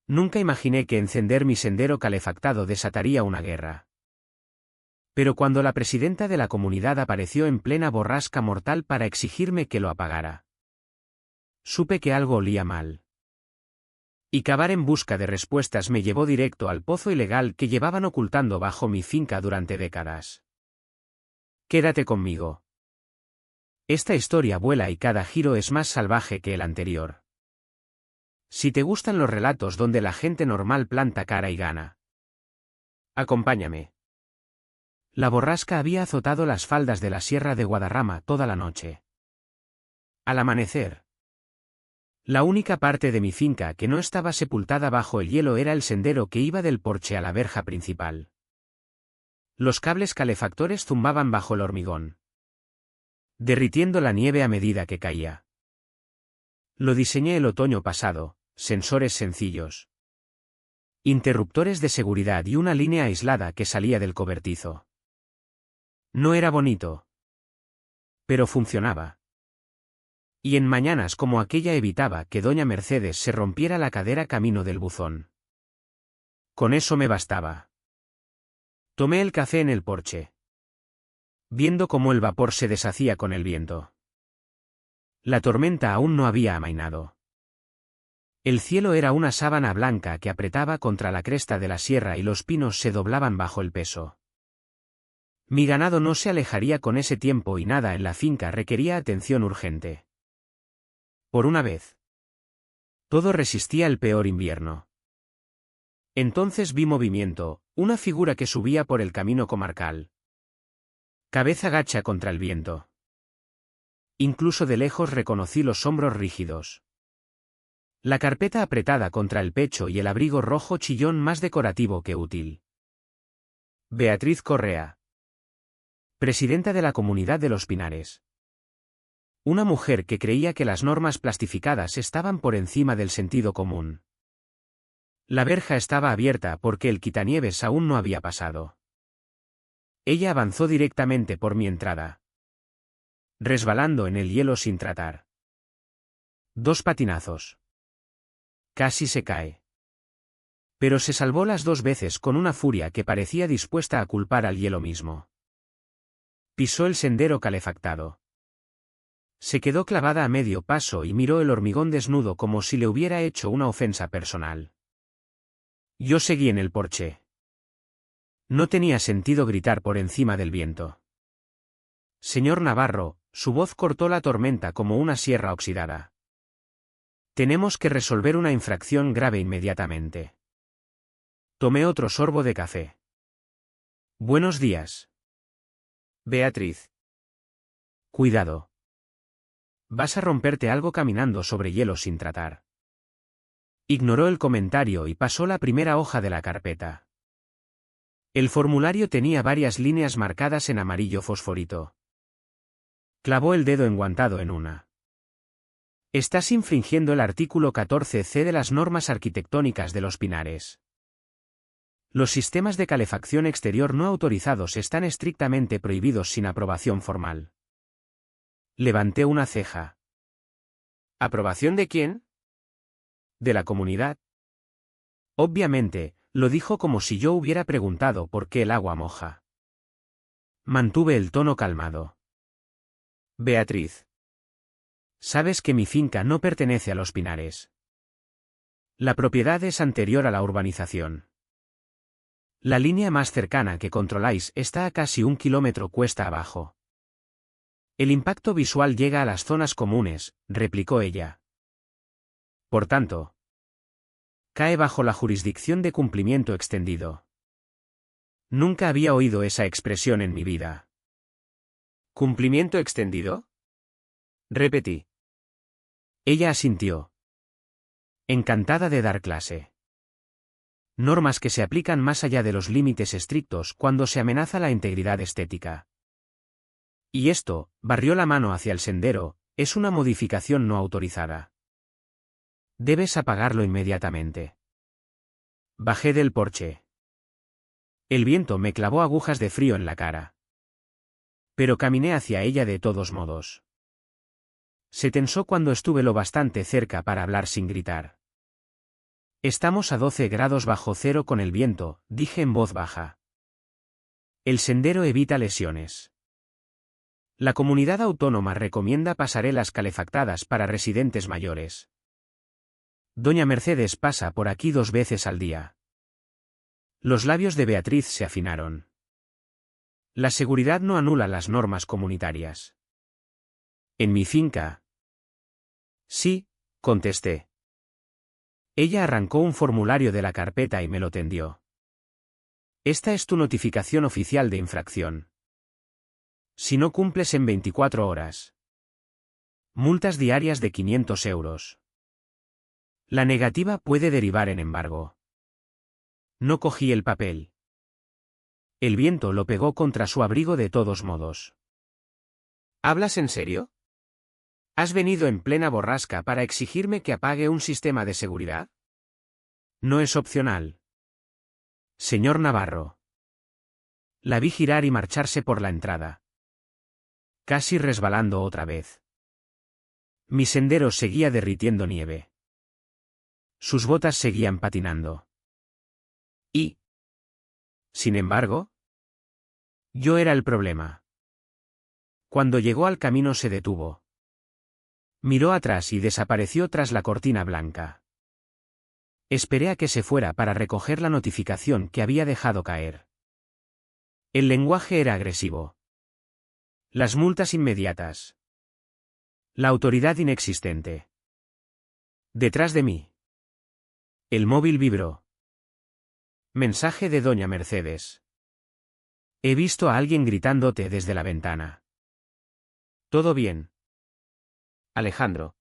Nunca imaginé que encender mi sendero calefactado desataría una guerra. Pero cuando la presidenta de la comunidad apareció en plena borrasca mortal para exigirme que lo apagara, supe que algo olía mal. Y cavar en busca de respuestas me llevó directo al pozo ilegal que llevaban ocultando bajo mi finca durante décadas. Quédate conmigo. Esta historia vuela y cada giro es más salvaje que el anterior. Si te gustan los relatos donde la gente normal planta cara y gana, acompáñame. La borrasca había azotado las faldas de la Sierra de Guadarrama toda la noche. Al amanecer, la única parte de mi finca que no estaba sepultada bajo el hielo era el sendero que iba del porche a la verja principal. Los cables calefactores zumbaban bajo el hormigón, derritiendo la nieve a medida que caía. Lo diseñé el otoño pasado, sensores sencillos, interruptores de seguridad y una línea aislada que salía del cobertizo. No era bonito, pero funcionaba. Y en mañanas como aquella evitaba que doña Mercedes se rompiera la cadera camino del buzón. Con eso me bastaba. Tomé el café en el porche, viendo cómo el vapor se deshacía con el viento. La tormenta aún no había amainado. El cielo era una sábana blanca que apretaba contra la cresta de la sierra y los pinos se doblaban bajo el peso. Mi ganado no se alejaría con ese tiempo y nada en la finca requería atención urgente. Por una vez, todo resistía el peor invierno. Entonces vi movimiento, una figura que subía por el camino comarcal. Cabeza gacha contra el viento. Incluso de lejos reconocí los hombros rígidos, la carpeta apretada contra el pecho y el abrigo rojo chillón más decorativo que útil. Beatriz Correa, presidenta de la Comunidad de los Pinares. Una mujer que creía que las normas plastificadas estaban por encima del sentido común. La verja estaba abierta porque el quitanieves aún no había pasado. Ella avanzó directamente por mi entrada, resbalando en el hielo sin tratar. 2 patinazos. Casi se cae. Pero se salvó las 2 veces con una furia que parecía dispuesta a culpar al hielo mismo. Pisó el sendero calefactado. Se quedó clavada a medio paso y miró el hormigón desnudo como si le hubiera hecho una ofensa personal. Yo seguí en el porche. No tenía sentido gritar por encima del viento. Señor Navarro, su voz cortó la tormenta como una sierra oxidada. Tenemos que resolver una infracción grave inmediatamente. Tomé otro sorbo de café. Buenos días, Beatriz. Cuidado. Vas a romperte algo caminando sobre hielo sin tratar. Ignoró el comentario y pasó la primera hoja de la carpeta. El formulario tenía varias líneas marcadas en amarillo fosforito. Clavó el dedo enguantado en una. Estás infringiendo el artículo 14C de las normas arquitectónicas de los Pinares. Los sistemas de calefacción exterior no autorizados están estrictamente prohibidos sin aprobación formal. Levanté una ceja. ¿Aprobación de quién? De la comunidad. Obviamente, lo dijo como si yo hubiera preguntado por qué el agua moja. Mantuve el tono calmado. Beatriz. Sabes que mi finca no pertenece a los Pinares. La propiedad es anterior a la urbanización. La línea más cercana que controláis está a casi 1 kilómetro cuesta abajo. El impacto visual llega a las zonas comunes, replicó ella. Por tanto, cae bajo la jurisdicción de cumplimiento extendido. Nunca había oído esa expresión en mi vida. ¿Cumplimiento extendido? Repetí. Ella asintió, encantada de dar clase. Normas que se aplican más allá de los límites estrictos cuando se amenaza la integridad estética. Y esto, barrió la mano hacia el sendero, es una modificación no autorizada. Debes apagarlo inmediatamente. Bajé del porche. El viento me clavó agujas de frío en la cara. Pero caminé hacia ella de todos modos. Se tensó cuando estuve lo bastante cerca para hablar sin gritar. Estamos a 12 grados bajo cero con el viento, dije en voz baja. El sendero evita lesiones. La comunidad autónoma recomienda pasarelas calefactadas para residentes mayores. Doña Mercedes pasa por aquí 2 veces al día. Los labios de Beatriz se afinaron. La seguridad no anula las normas comunitarias. ¿En mi finca? Sí, contesté. Ella arrancó un formulario de la carpeta y me lo tendió. Esta es tu notificación oficial de infracción. Si no cumples en 24 horas. Multas diarias de 500 euros. La negativa puede derivar en embargo. No cogí el papel. El viento lo pegó contra su abrigo de todos modos. ¿Hablas en serio? ¿Has venido en plena borrasca para exigirme que apague un sistema de seguridad? No es opcional. Señor Navarro. La vi girar y marcharse por la entrada. Casi resbalando otra vez. Mi sendero seguía derritiendo nieve. Sus botas seguían patinando. Y, sin embargo, yo era el problema. Cuando llegó al camino se detuvo. Miró atrás y desapareció tras la cortina blanca. Esperé a que se fuera para recoger la notificación que había dejado caer. El lenguaje era agresivo. Las multas inmediatas. La autoridad inexistente. Detrás de mí. El móvil vibró. Mensaje de doña Mercedes. He visto a alguien gritándote desde la ventana. ¿Todo bien? Alejandro.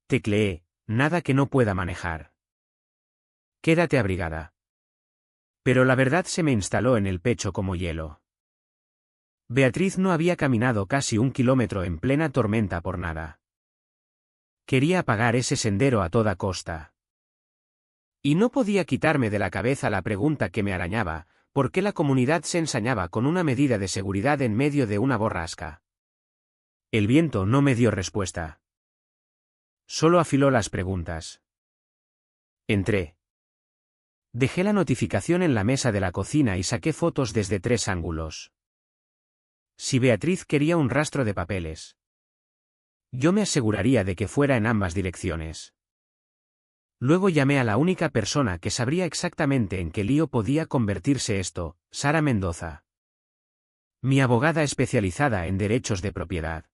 Tecleé, nada que no pueda manejar. Quédate abrigada. Pero la verdad se me instaló en el pecho como hielo. Beatriz no había caminado casi 1 kilómetro en plena tormenta por nada. Quería apagar ese sendero a toda costa. Y no podía quitarme de la cabeza la pregunta que me arañaba: ¿por qué la comunidad se ensañaba con una medida de seguridad en medio de una borrasca? El viento no me dio respuesta. Solo afiló las preguntas. Entré. Dejé la notificación en la mesa de la cocina y saqué fotos desde 3 ángulos. Si Beatriz quería un rastro de papeles, yo me aseguraría de que fuera en ambas direcciones. Luego llamé a la única persona que sabría exactamente en qué lío podía convertirse esto, Sara Mendoza. Mi abogada especializada en derechos de propiedad.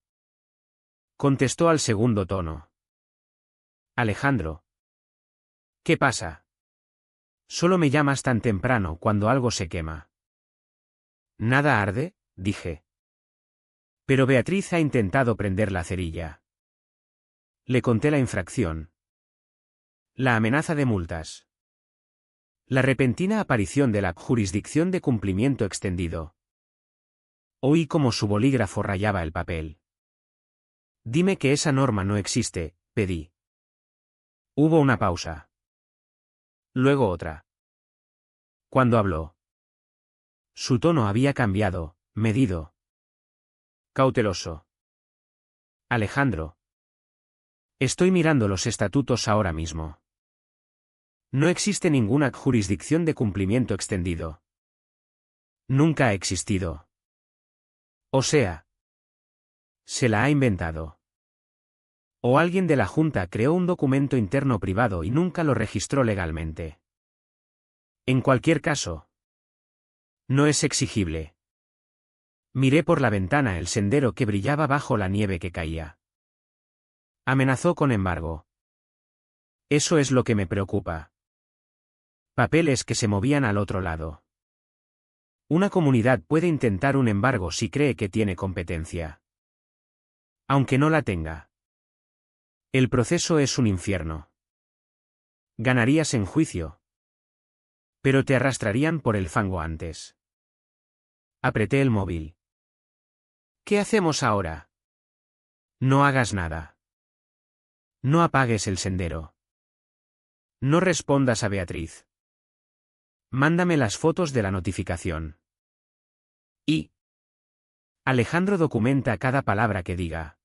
Contestó al segundo tono. Alejandro. ¿Qué pasa? Solo me llamas tan temprano cuando algo se quema. ¿Nada arde?, dije. Pero Beatriz ha intentado prender la cerilla. Le conté la infracción. La amenaza de multas. La repentina aparición de la jurisdicción de cumplimiento extendido. Oí como su bolígrafo rayaba el papel. Dime que esa norma no existe, pedí. Hubo una pausa. Luego otra. Cuando habló. Su tono había cambiado, medido. Cauteloso. Alejandro. Estoy mirando los estatutos ahora mismo. No existe ninguna jurisdicción de cumplimiento extendido. Nunca ha existido. O sea, se la ha inventado. O alguien de la Junta creó un documento interno privado y nunca lo registró legalmente. En cualquier caso, no es exigible. Miré por la ventana el sendero que brillaba bajo la nieve que caía. Amenazó con embargo. Eso es lo que me preocupa. Papeles que se movían al otro lado. Una comunidad puede intentar un embargo si cree que tiene competencia. Aunque no la tenga. El proceso es un infierno. Ganarías en juicio. Pero te arrastrarían por el fango antes. Apreté el móvil. ¿Qué hacemos ahora? No hagas nada. No apagues el sendero. No respondas a Beatriz. Mándame las fotos de la notificación. Y Alejandro documenta cada palabra que diga.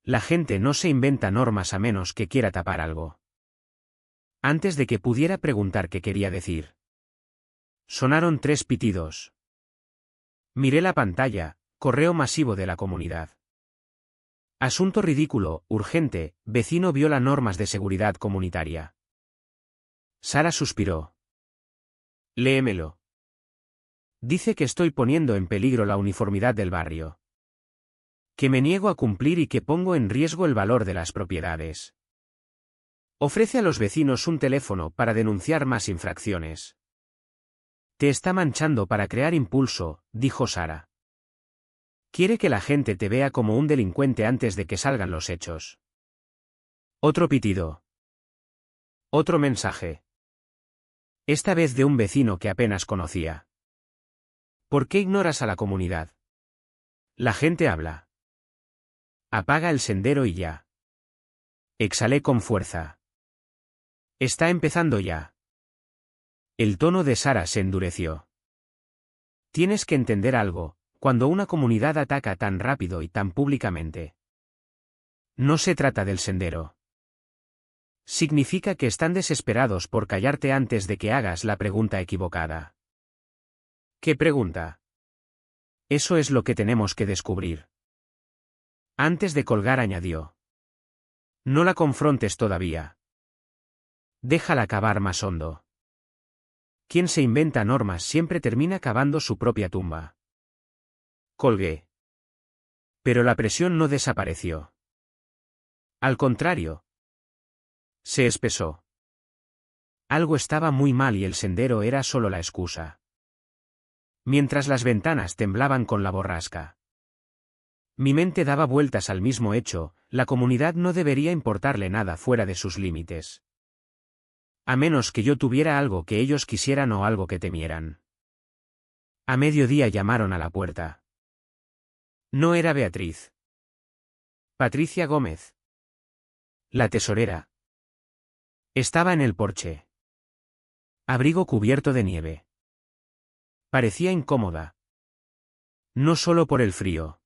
La gente no se inventa normas a menos que quiera tapar algo. Antes de que pudiera preguntar qué quería decir, sonaron 3 pitidos. Miré la pantalla, correo masivo de la comunidad. Asunto ridículo, urgente, vecino viola normas de seguridad comunitaria. Sara suspiró. Léemelo. Dice que estoy poniendo en peligro la uniformidad del barrio. Que me niego a cumplir y que pongo en riesgo el valor de las propiedades. Ofrece a los vecinos un teléfono para denunciar más infracciones. Te está manchando para crear impulso, dijo Sara. Quiere que la gente te vea como un delincuente antes de que salgan los hechos. Otro pitido. Otro mensaje. Esta vez de un vecino que apenas conocía. ¿Por qué ignoras a la comunidad? La gente habla. Apaga el sendero y ya. Exhalé con fuerza. Está empezando ya. El tono de Sara se endureció. Tienes que entender algo, cuando una comunidad ataca tan rápido y tan públicamente. No se trata del sendero. Significa que están desesperados por callarte antes de que hagas la pregunta equivocada. ¿Qué pregunta? Eso es lo que tenemos que descubrir. Antes de colgar añadió. No la confrontes todavía. Déjala cavar más hondo. Quien se inventa normas siempre termina cavando su propia tumba. Colgué. Pero la presión no desapareció. Al contrario. Se espesó. Algo estaba muy mal y el sendero era solo la excusa. Mientras las ventanas temblaban con la borrasca. Mi mente daba vueltas al mismo hecho, la comunidad no debería importarle nada fuera de sus límites. A menos que yo tuviera algo que ellos quisieran o algo que temieran. A mediodía llamaron a la puerta. No era Beatriz. Patricia Gómez. La tesorera. Estaba en el porche. Abrigo cubierto de nieve. Parecía incómoda. No solo por el frío.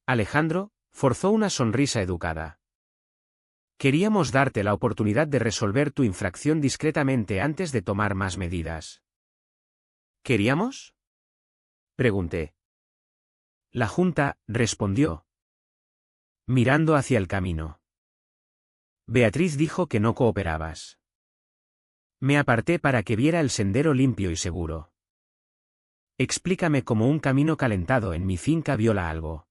Alejandro, forzó una sonrisa educada. Queríamos darte la oportunidad de resolver tu infracción discretamente antes de tomar más medidas. ¿Queríamos? Pregunté. La Junta, respondió. Mirando hacia el camino. Beatriz dijo que no cooperabas. Me aparté para que viera el sendero limpio y seguro. Explícame cómo un camino calentado en mi finca viola algo.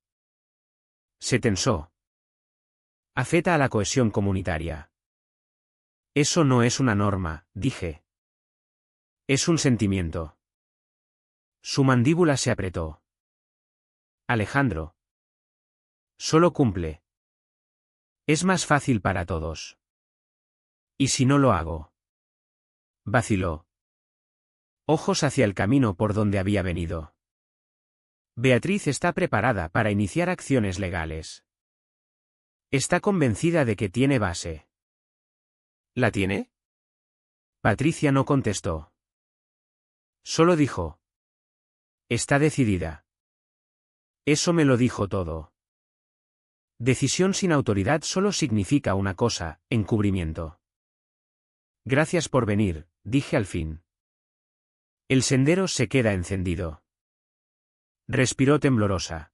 Se tensó. Afecta a la cohesión comunitaria. Eso no es una norma, dije. Es un sentimiento. Su mandíbula se apretó. Alejandro. Solo cumple. Es más fácil para todos. ¿Y si no lo hago? Vaciló. Ojos hacia el camino por donde había venido. Beatriz está preparada para iniciar acciones legales. Está convencida de que tiene base. ¿La tiene? Patricia no contestó. Solo dijo. Está decidida. Eso me lo dijo todo. Decisión sin autoridad solo significa una cosa, encubrimiento. Gracias por venir, dije al fin. El sendero se queda encendido. Respiró temblorosa.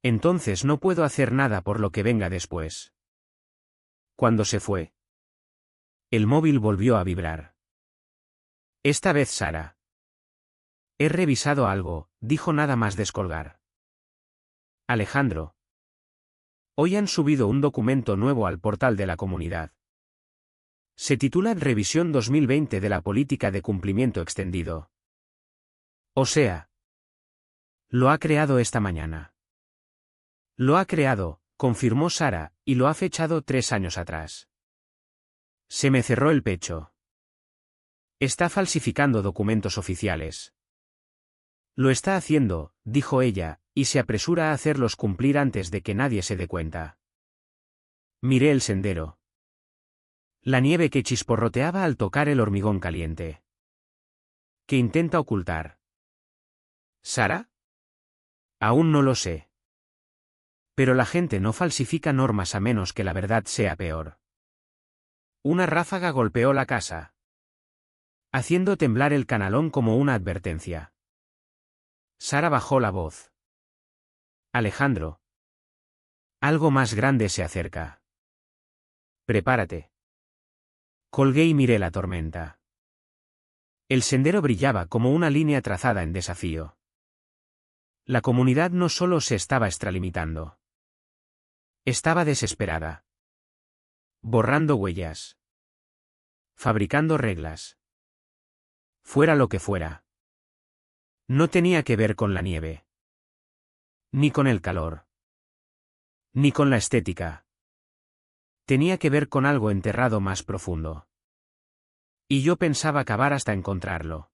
Entonces no puedo hacer nada por lo que venga después. Cuando se fue. El móvil volvió a vibrar. Esta vez Sara. He revisado algo, dijo nada más descolgar. Alejandro. Hoy han subido un documento nuevo al portal de la comunidad. Se titula Revisión 2020 de la Política de Cumplimiento Extendido. O sea. Lo ha creado esta mañana. Lo ha creado, confirmó Sara, y lo ha fechado 3 años atrás. Se me cerró el pecho. Está falsificando documentos oficiales. Lo está haciendo, dijo ella, y se apresura a hacerlos cumplir antes de que nadie se dé cuenta. Miré el sendero. La nieve que chisporroteaba al tocar el hormigón caliente. ¿Qué intenta ocultar? ¿Sara? Aún no lo sé. Pero la gente no falsifica normas a menos que la verdad sea peor. Una ráfaga golpeó la casa, haciendo temblar el canalón como una advertencia. Sara bajó la voz. Alejandro. Algo más grande se acerca. Prepárate. Colgué y miré la tormenta. El sendero brillaba como una línea trazada en desafío. La comunidad no solo se estaba extralimitando. Estaba desesperada. Borrando huellas. Fabricando reglas. Fuera lo que fuera. No tenía que ver con la nieve. Ni con el calor. Ni con la estética. Tenía que ver con algo enterrado más profundo. Y yo pensaba cavar hasta encontrarlo.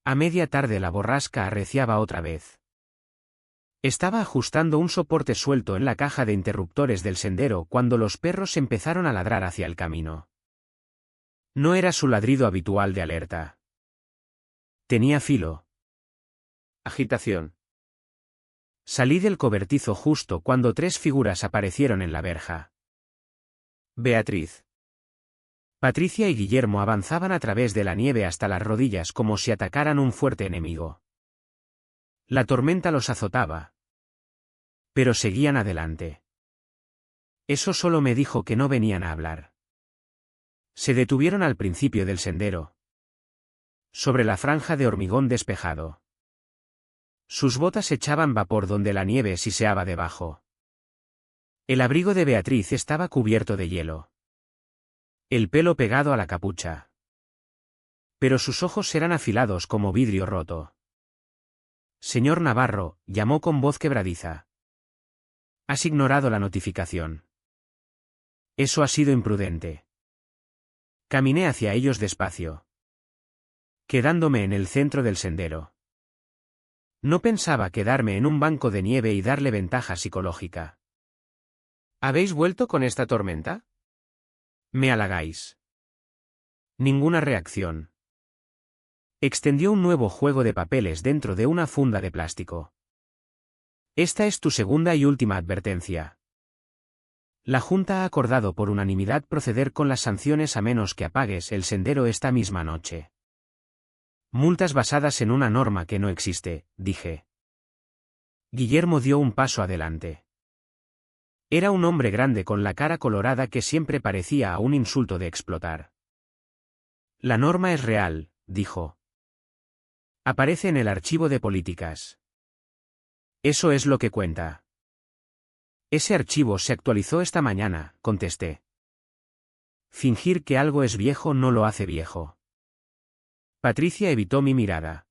A media tarde la borrasca arreciaba otra vez. Estaba ajustando un soporte suelto en la caja de interruptores del sendero cuando los perros empezaron a ladrar hacia el camino. No era su ladrido habitual de alerta. Tenía filo. Agitación. Salí del cobertizo justo cuando 3 figuras aparecieron en la verja. Beatriz. Patricia y Guillermo avanzaban a través de la nieve hasta las rodillas como si atacaran un fuerte enemigo. La tormenta los azotaba. Pero seguían adelante. Eso solo me dijo que no venían a hablar. Se detuvieron al principio del sendero. Sobre la franja de hormigón despejado. Sus botas echaban vapor donde la nieve siseaba debajo. El abrigo de Beatriz estaba cubierto de hielo. El pelo pegado a la capucha. Pero sus ojos eran afilados como vidrio roto. Señor Navarro, llamó con voz quebradiza. Has ignorado la notificación. Eso ha sido imprudente. Caminé hacia ellos despacio. Quedándome en el centro del sendero. No pensaba quedarme en un banco de nieve y darle ventaja psicológica. ¿Habéis vuelto con esta tormenta? Me halagáis. Ninguna reacción. Extendió un nuevo juego de papeles dentro de una funda de plástico. Esta es tu segunda y última advertencia. La Junta ha acordado por unanimidad proceder con las sanciones a menos que apagues el sendero esta misma noche. Multas basadas en una norma que no existe, dije. Guillermo dio un paso adelante. Era un hombre grande con la cara colorada que siempre parecía a un insulto de explotar. La norma es real, dijo. Aparece en el archivo de políticas. Eso es lo que cuenta. Ese archivo se actualizó esta mañana, contesté. Fingir que algo es viejo no lo hace viejo. Patricia evitó mi mirada.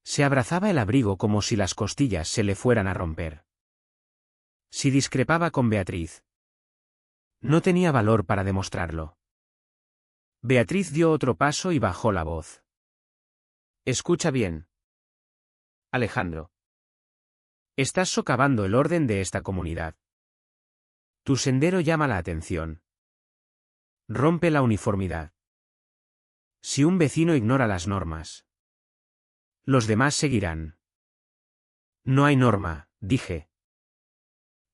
Se abrazaba el abrigo como si las costillas se le fueran a romper. Si discrepaba con Beatriz. No tenía valor para demostrarlo. Beatriz dio otro paso y bajó la voz. Escucha bien. Alejandro. Estás socavando el orden de esta comunidad. Tu sendero llama la atención. Rompe la uniformidad. Si un vecino ignora las normas, los demás seguirán. No hay norma, dije.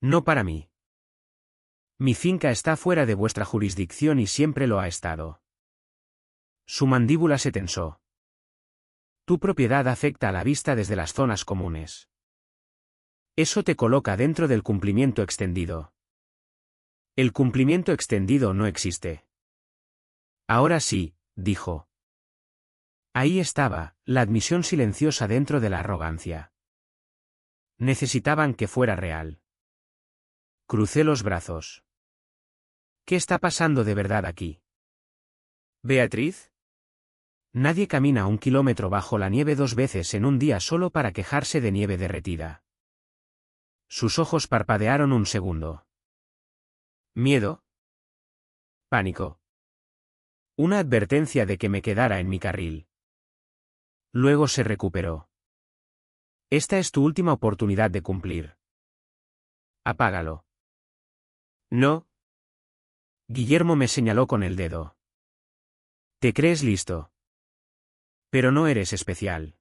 No para mí. Mi finca está fuera de vuestra jurisdicción y siempre lo ha estado. Su mandíbula se tensó. Tu propiedad afecta a la vista desde las zonas comunes. Eso te coloca dentro del cumplimiento extendido. El cumplimiento extendido no existe. Ahora sí, dijo. Ahí estaba, la admisión silenciosa dentro de la arrogancia. Necesitaban que fuera real. Crucé los brazos. ¿Qué está pasando de verdad aquí? ¿Beatriz? Nadie camina 1 kilómetro bajo la nieve 2 veces en un día solo para quejarse de nieve derretida. Sus ojos parpadearon un segundo. ¿Miedo? Pánico. Una advertencia de que me quedara en mi carril. Luego se recuperó. Esta es tu última oportunidad de cumplir. Apágalo. No. Guillermo me señaló con el dedo. Te crees listo. Pero no eres especial.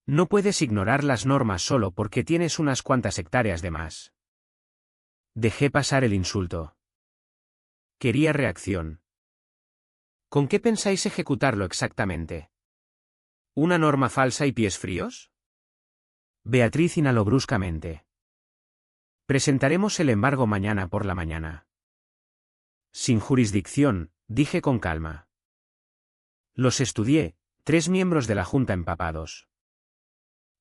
No puedes ignorar las normas solo porque tienes unas cuantas hectáreas de más. Dejé pasar el insulto. Quería reacción. ¿Con qué pensáis ejecutarlo exactamente? ¿Una norma falsa y pies fríos? Beatriz inhaló bruscamente. Presentaremos el embargo mañana por la mañana. Sin jurisdicción, dije con calma. Los estudié, 3 miembros de la Junta empapados.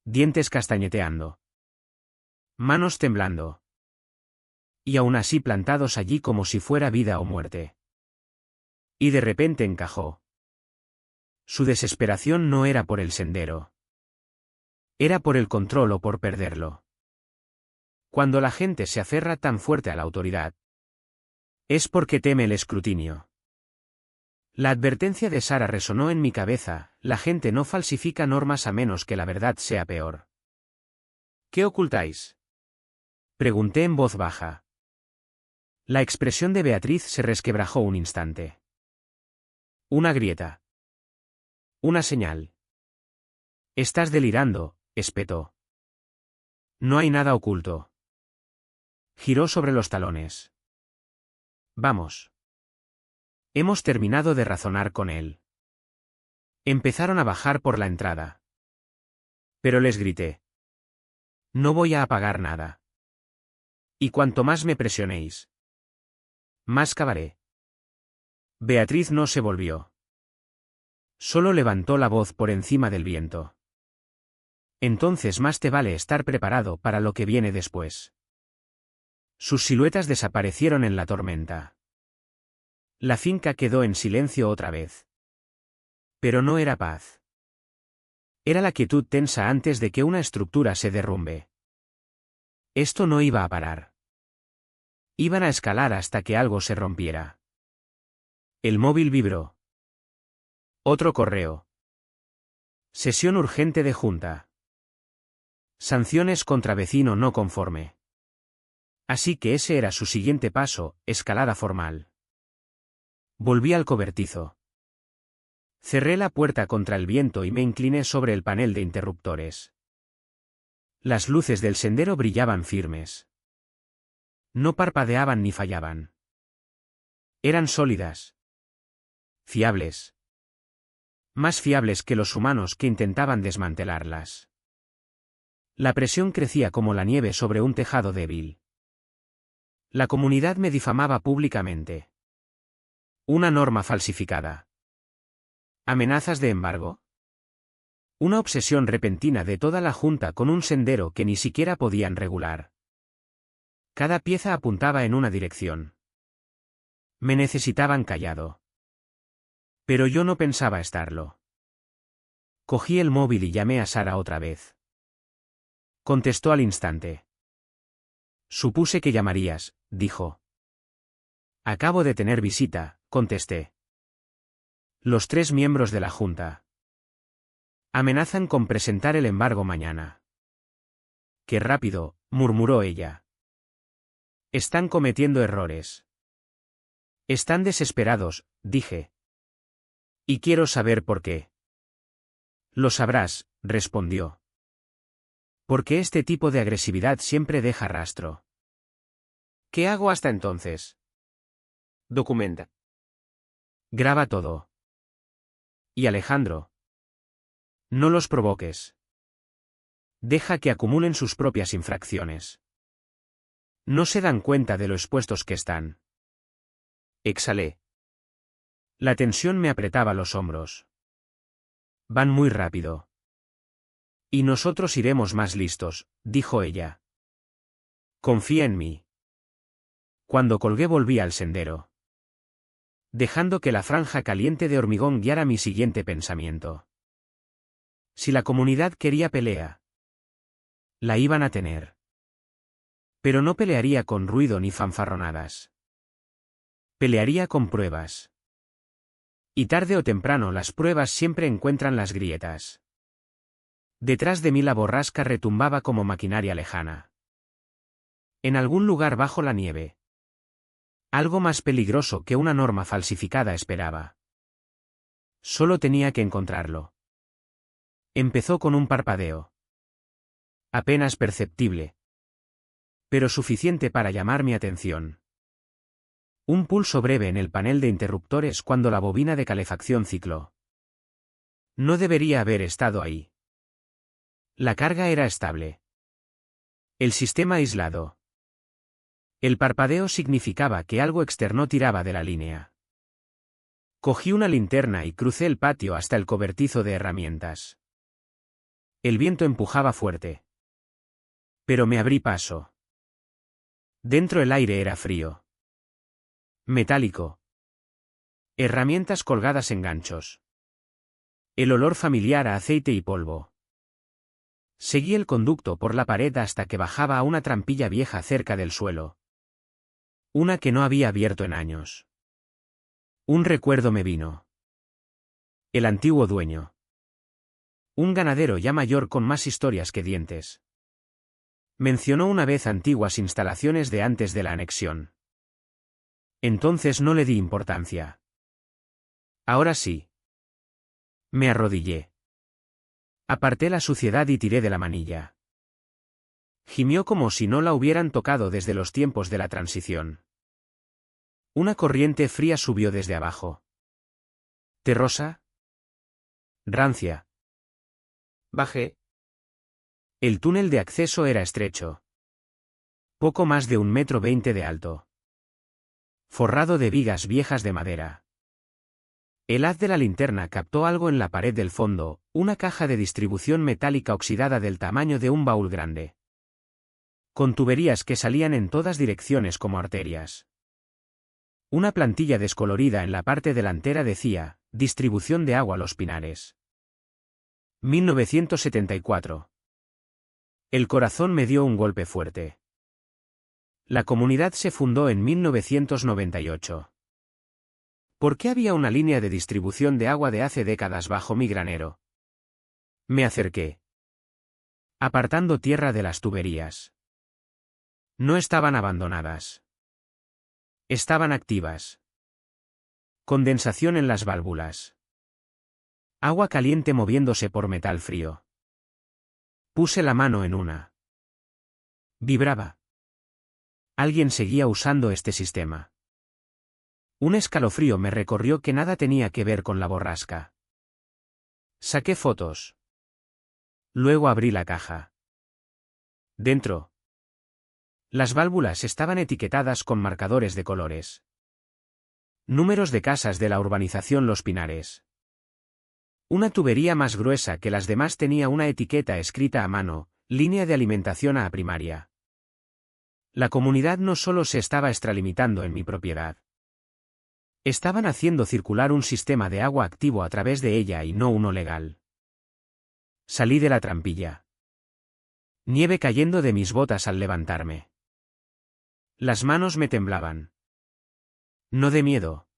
Dientes castañeteando. Manos temblando. Y aún así plantados allí como si fuera vida o muerte. Y de repente encajó. Su desesperación no era por el sendero. Era por el control o por perderlo. Cuando la gente se aferra tan fuerte a la autoridad, es porque teme el escrutinio. La advertencia de Sara resonó en mi cabeza: la gente no falsifica normas a menos que la verdad sea peor. ¿Qué ocultáis?, pregunté en voz baja. La expresión de Beatriz se resquebrajó un instante. Una grieta. Una señal. Estás delirando, espetó. No hay nada oculto. Giró sobre los talones. Vamos. Hemos terminado de razonar con él. Empezaron a bajar por la entrada. Pero les grité: no voy a apagar nada. Y cuanto más me presionéis, más cavaré. Beatriz no se volvió. Solo levantó la voz por encima del viento. Entonces más te vale estar preparado para lo que viene después. Sus siluetas desaparecieron en la tormenta. La finca quedó en silencio otra vez. Pero no era paz. Era la quietud tensa antes de que una estructura se derrumbe. Esto no iba a parar. Iban a escalar hasta que algo se rompiera. El móvil vibró. Otro correo. Sesión urgente de junta. Sanciones contra vecino no conforme. Así que ese era su siguiente paso: escalada formal. Volví al cobertizo. Cerré la puerta contra el viento y me incliné sobre el panel de interruptores. Las luces del sendero brillaban firmes. No parpadeaban ni fallaban. Eran sólidas. Fiables. Más fiables que los humanos que intentaban desmantelarlas. La presión crecía como la nieve sobre un tejado débil. La comunidad me difamaba públicamente. Una norma falsificada. Amenazas de embargo. Una obsesión repentina de toda la junta con un sendero que ni siquiera podían regular. Cada pieza apuntaba en una dirección. Me necesitaban callado. Pero yo no pensaba estarlo. Cogí el móvil y llamé a Sara otra vez. Contestó al instante. Supuse que llamarías, dijo. Acabo de tener visita, contesté. Los 3 miembros de la junta. Amenazan con presentar el embargo mañana. Qué rápido, murmuró ella. Están cometiendo errores. Están desesperados, dije. Y quiero saber por qué. Lo sabrás, respondió. Porque este tipo de agresividad siempre deja rastro. ¿Qué hago hasta entonces? Documenta. Graba todo. Y Alejandro, no los provoques. Deja que acumulen sus propias infracciones. No se dan cuenta de lo expuestos que están. Exhalé. La tensión me apretaba los hombros. Van muy rápido. Y nosotros iremos más listos, dijo ella. Confía en mí. Cuando colgué volví al sendero, dejando que la franja caliente de hormigón guiara mi siguiente pensamiento. Si la comunidad quería pelea, la iban a tener. Pero no pelearía con ruido ni fanfarronadas. Pelearía con pruebas. Y tarde o temprano las pruebas siempre encuentran las grietas. Detrás de mí la borrasca retumbaba como maquinaria lejana. En algún lugar bajo la nieve. Algo más peligroso que una norma falsificada esperaba. Solo tenía que encontrarlo. Empezó con un parpadeo. Apenas perceptible. Pero suficiente para llamar mi atención. Un pulso breve en el panel de interruptores cuando la bobina de calefacción cicló. No debería haber estado ahí. La carga era estable. El sistema aislado. El parpadeo significaba que algo externo tiraba de la línea. Cogí una linterna y crucé el patio hasta el cobertizo de herramientas. El viento empujaba fuerte. Pero me abrí paso. Dentro el aire era frío. Metálico. Herramientas colgadas en ganchos. El olor familiar a aceite y polvo. Seguí el conducto por la pared hasta que bajaba a una trampilla vieja cerca del suelo. Una que no había abierto en años. Un recuerdo me vino. El antiguo dueño. Un ganadero ya mayor con más historias que dientes. Mencionó una vez antiguas instalaciones de antes de la anexión. Entonces no le di importancia. Ahora sí. Me arrodillé. Aparté la suciedad y tiré de la manilla. Gimió como si no la hubieran tocado desde los tiempos de la transición. Una corriente fría subió desde abajo. ¿Terrosa? Rancia. Bajé. El túnel de acceso era estrecho. Poco más de 1,20 m de alto. Forrado de vigas viejas de madera. El haz de la linterna captó algo en la pared del fondo, una caja de distribución metálica oxidada del tamaño de un baúl grande. Con tuberías que salían en todas direcciones como arterias. Una plantilla descolorida en la parte delantera decía, distribución de agua Los Pinares. 1974. El corazón me dio un golpe fuerte. La comunidad se fundó en 1998. ¿Por qué había una línea de distribución de agua de hace décadas bajo mi granero? Me acerqué. Apartando tierra de las tuberías. No estaban abandonadas. Estaban activas. Condensación en las válvulas. Agua caliente moviéndose por metal frío. Puse la mano en una. Vibraba. Alguien seguía usando este sistema. Un escalofrío me recorrió que nada tenía que ver con la borrasca. Saqué fotos. Luego abrí la caja. Dentro. Las válvulas estaban etiquetadas con marcadores de colores. Números de casas de la urbanización Los Pinares. Una tubería más gruesa que las demás tenía una etiqueta escrita a mano, línea de alimentación a primaria. La comunidad no solo se estaba extralimitando en mi propiedad. Estaban haciendo circular un sistema de agua activo a través de ella y no uno legal. Salí de la trampilla. Nieve cayendo de mis botas al levantarme. Las manos me temblaban. No de miedo,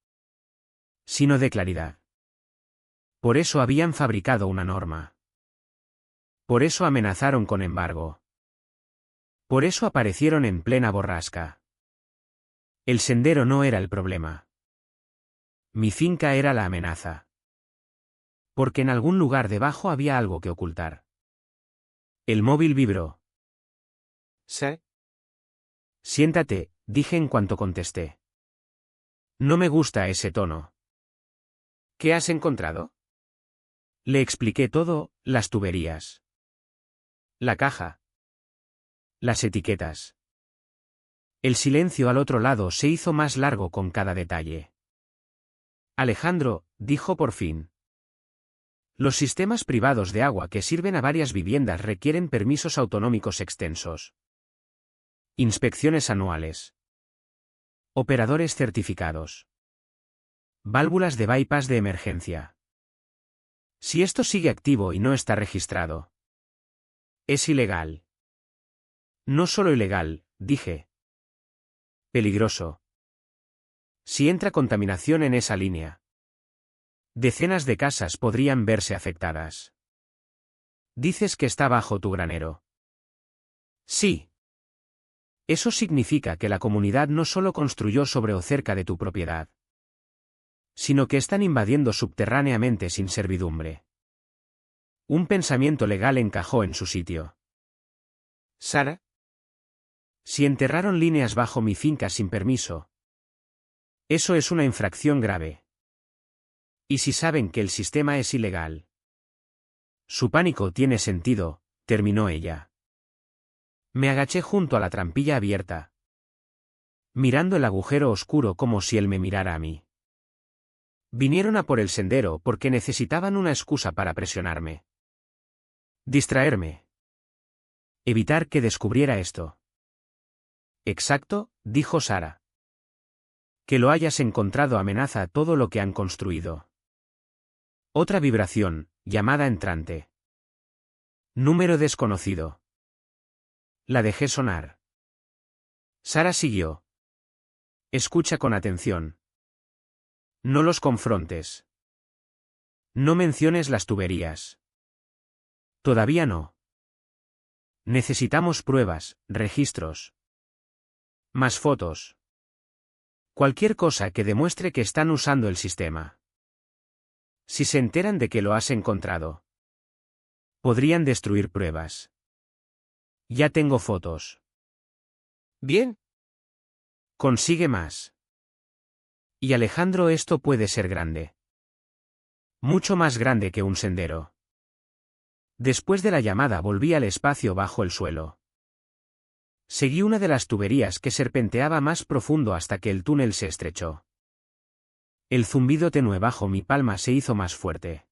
sino de claridad. Por eso habían fabricado una norma. Por eso amenazaron con embargo. Por eso aparecieron en plena borrasca. El sendero no era el problema. Mi finca era la amenaza. Porque en algún lugar debajo había algo que ocultar. El móvil vibró. ¿Sí? Siéntate, dije en cuanto contesté. No me gusta ese tono. ¿Qué has encontrado? Le expliqué todo, las tuberías. La caja. Las etiquetas. El silencio al otro lado se hizo más largo con cada detalle. Alejandro, dijo por fin. Los sistemas privados de agua que sirven a varias viviendas requieren permisos autonómicos extensos. Inspecciones anuales. Operadores certificados. Válvulas de bypass de emergencia. Si esto sigue activo y no está registrado, es ilegal. No solo ilegal, dije. Peligroso. Si entra contaminación en esa línea, decenas de casas podrían verse afectadas. Dices que está bajo tu granero. Sí. Eso significa que la comunidad no solo construyó sobre o cerca de tu propiedad, sino que están invadiendo subterráneamente sin servidumbre. Un pensamiento legal encajó en su sitio. ¿Sara? Si enterraron líneas bajo mi finca sin permiso, Eso es una infracción grave. ¿Y si saben que el sistema es ilegal? Su pánico tiene sentido, terminó ella. Me agaché junto a la trampilla abierta, mirando el agujero oscuro como si él me mirara a mí. Vinieron a por el sendero porque necesitaban una excusa para presionarme. Distraerme. Evitar que descubriera esto. Exacto, dijo Sara. Que lo hayas encontrado amenaza todo lo que han construido. Otra vibración, llamada entrante. Número desconocido. La dejé sonar. Sara siguió. Escucha con atención. No los confrontes. No menciones las tuberías. Todavía no. Necesitamos pruebas, registros. Más fotos. Cualquier cosa que demuestre que están usando el sistema. Si se enteran de que lo has encontrado, podrían destruir pruebas. Ya tengo fotos. Bien. Consigue más. Y Alejandro, esto puede ser grande. Mucho más grande que un sendero. Después de la llamada volví al espacio bajo el suelo. Seguí una de las tuberías que serpenteaba más profundo hasta que el túnel se estrechó. El zumbido tenue bajo mi palma se hizo más fuerte.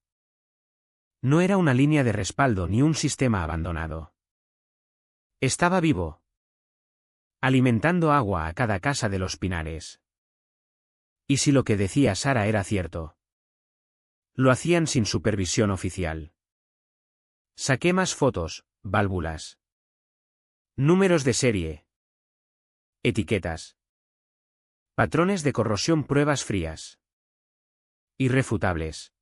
No era una línea de respaldo ni un sistema abandonado. Estaba vivo. Alimentando agua a cada casa de los pinares. ¿Y si lo que decía Sara era cierto? Lo hacían sin supervisión oficial. Saqué más fotos, válvulas. Números de serie. Etiquetas. Patrones de corrosión, pruebas frías. Irrefutables.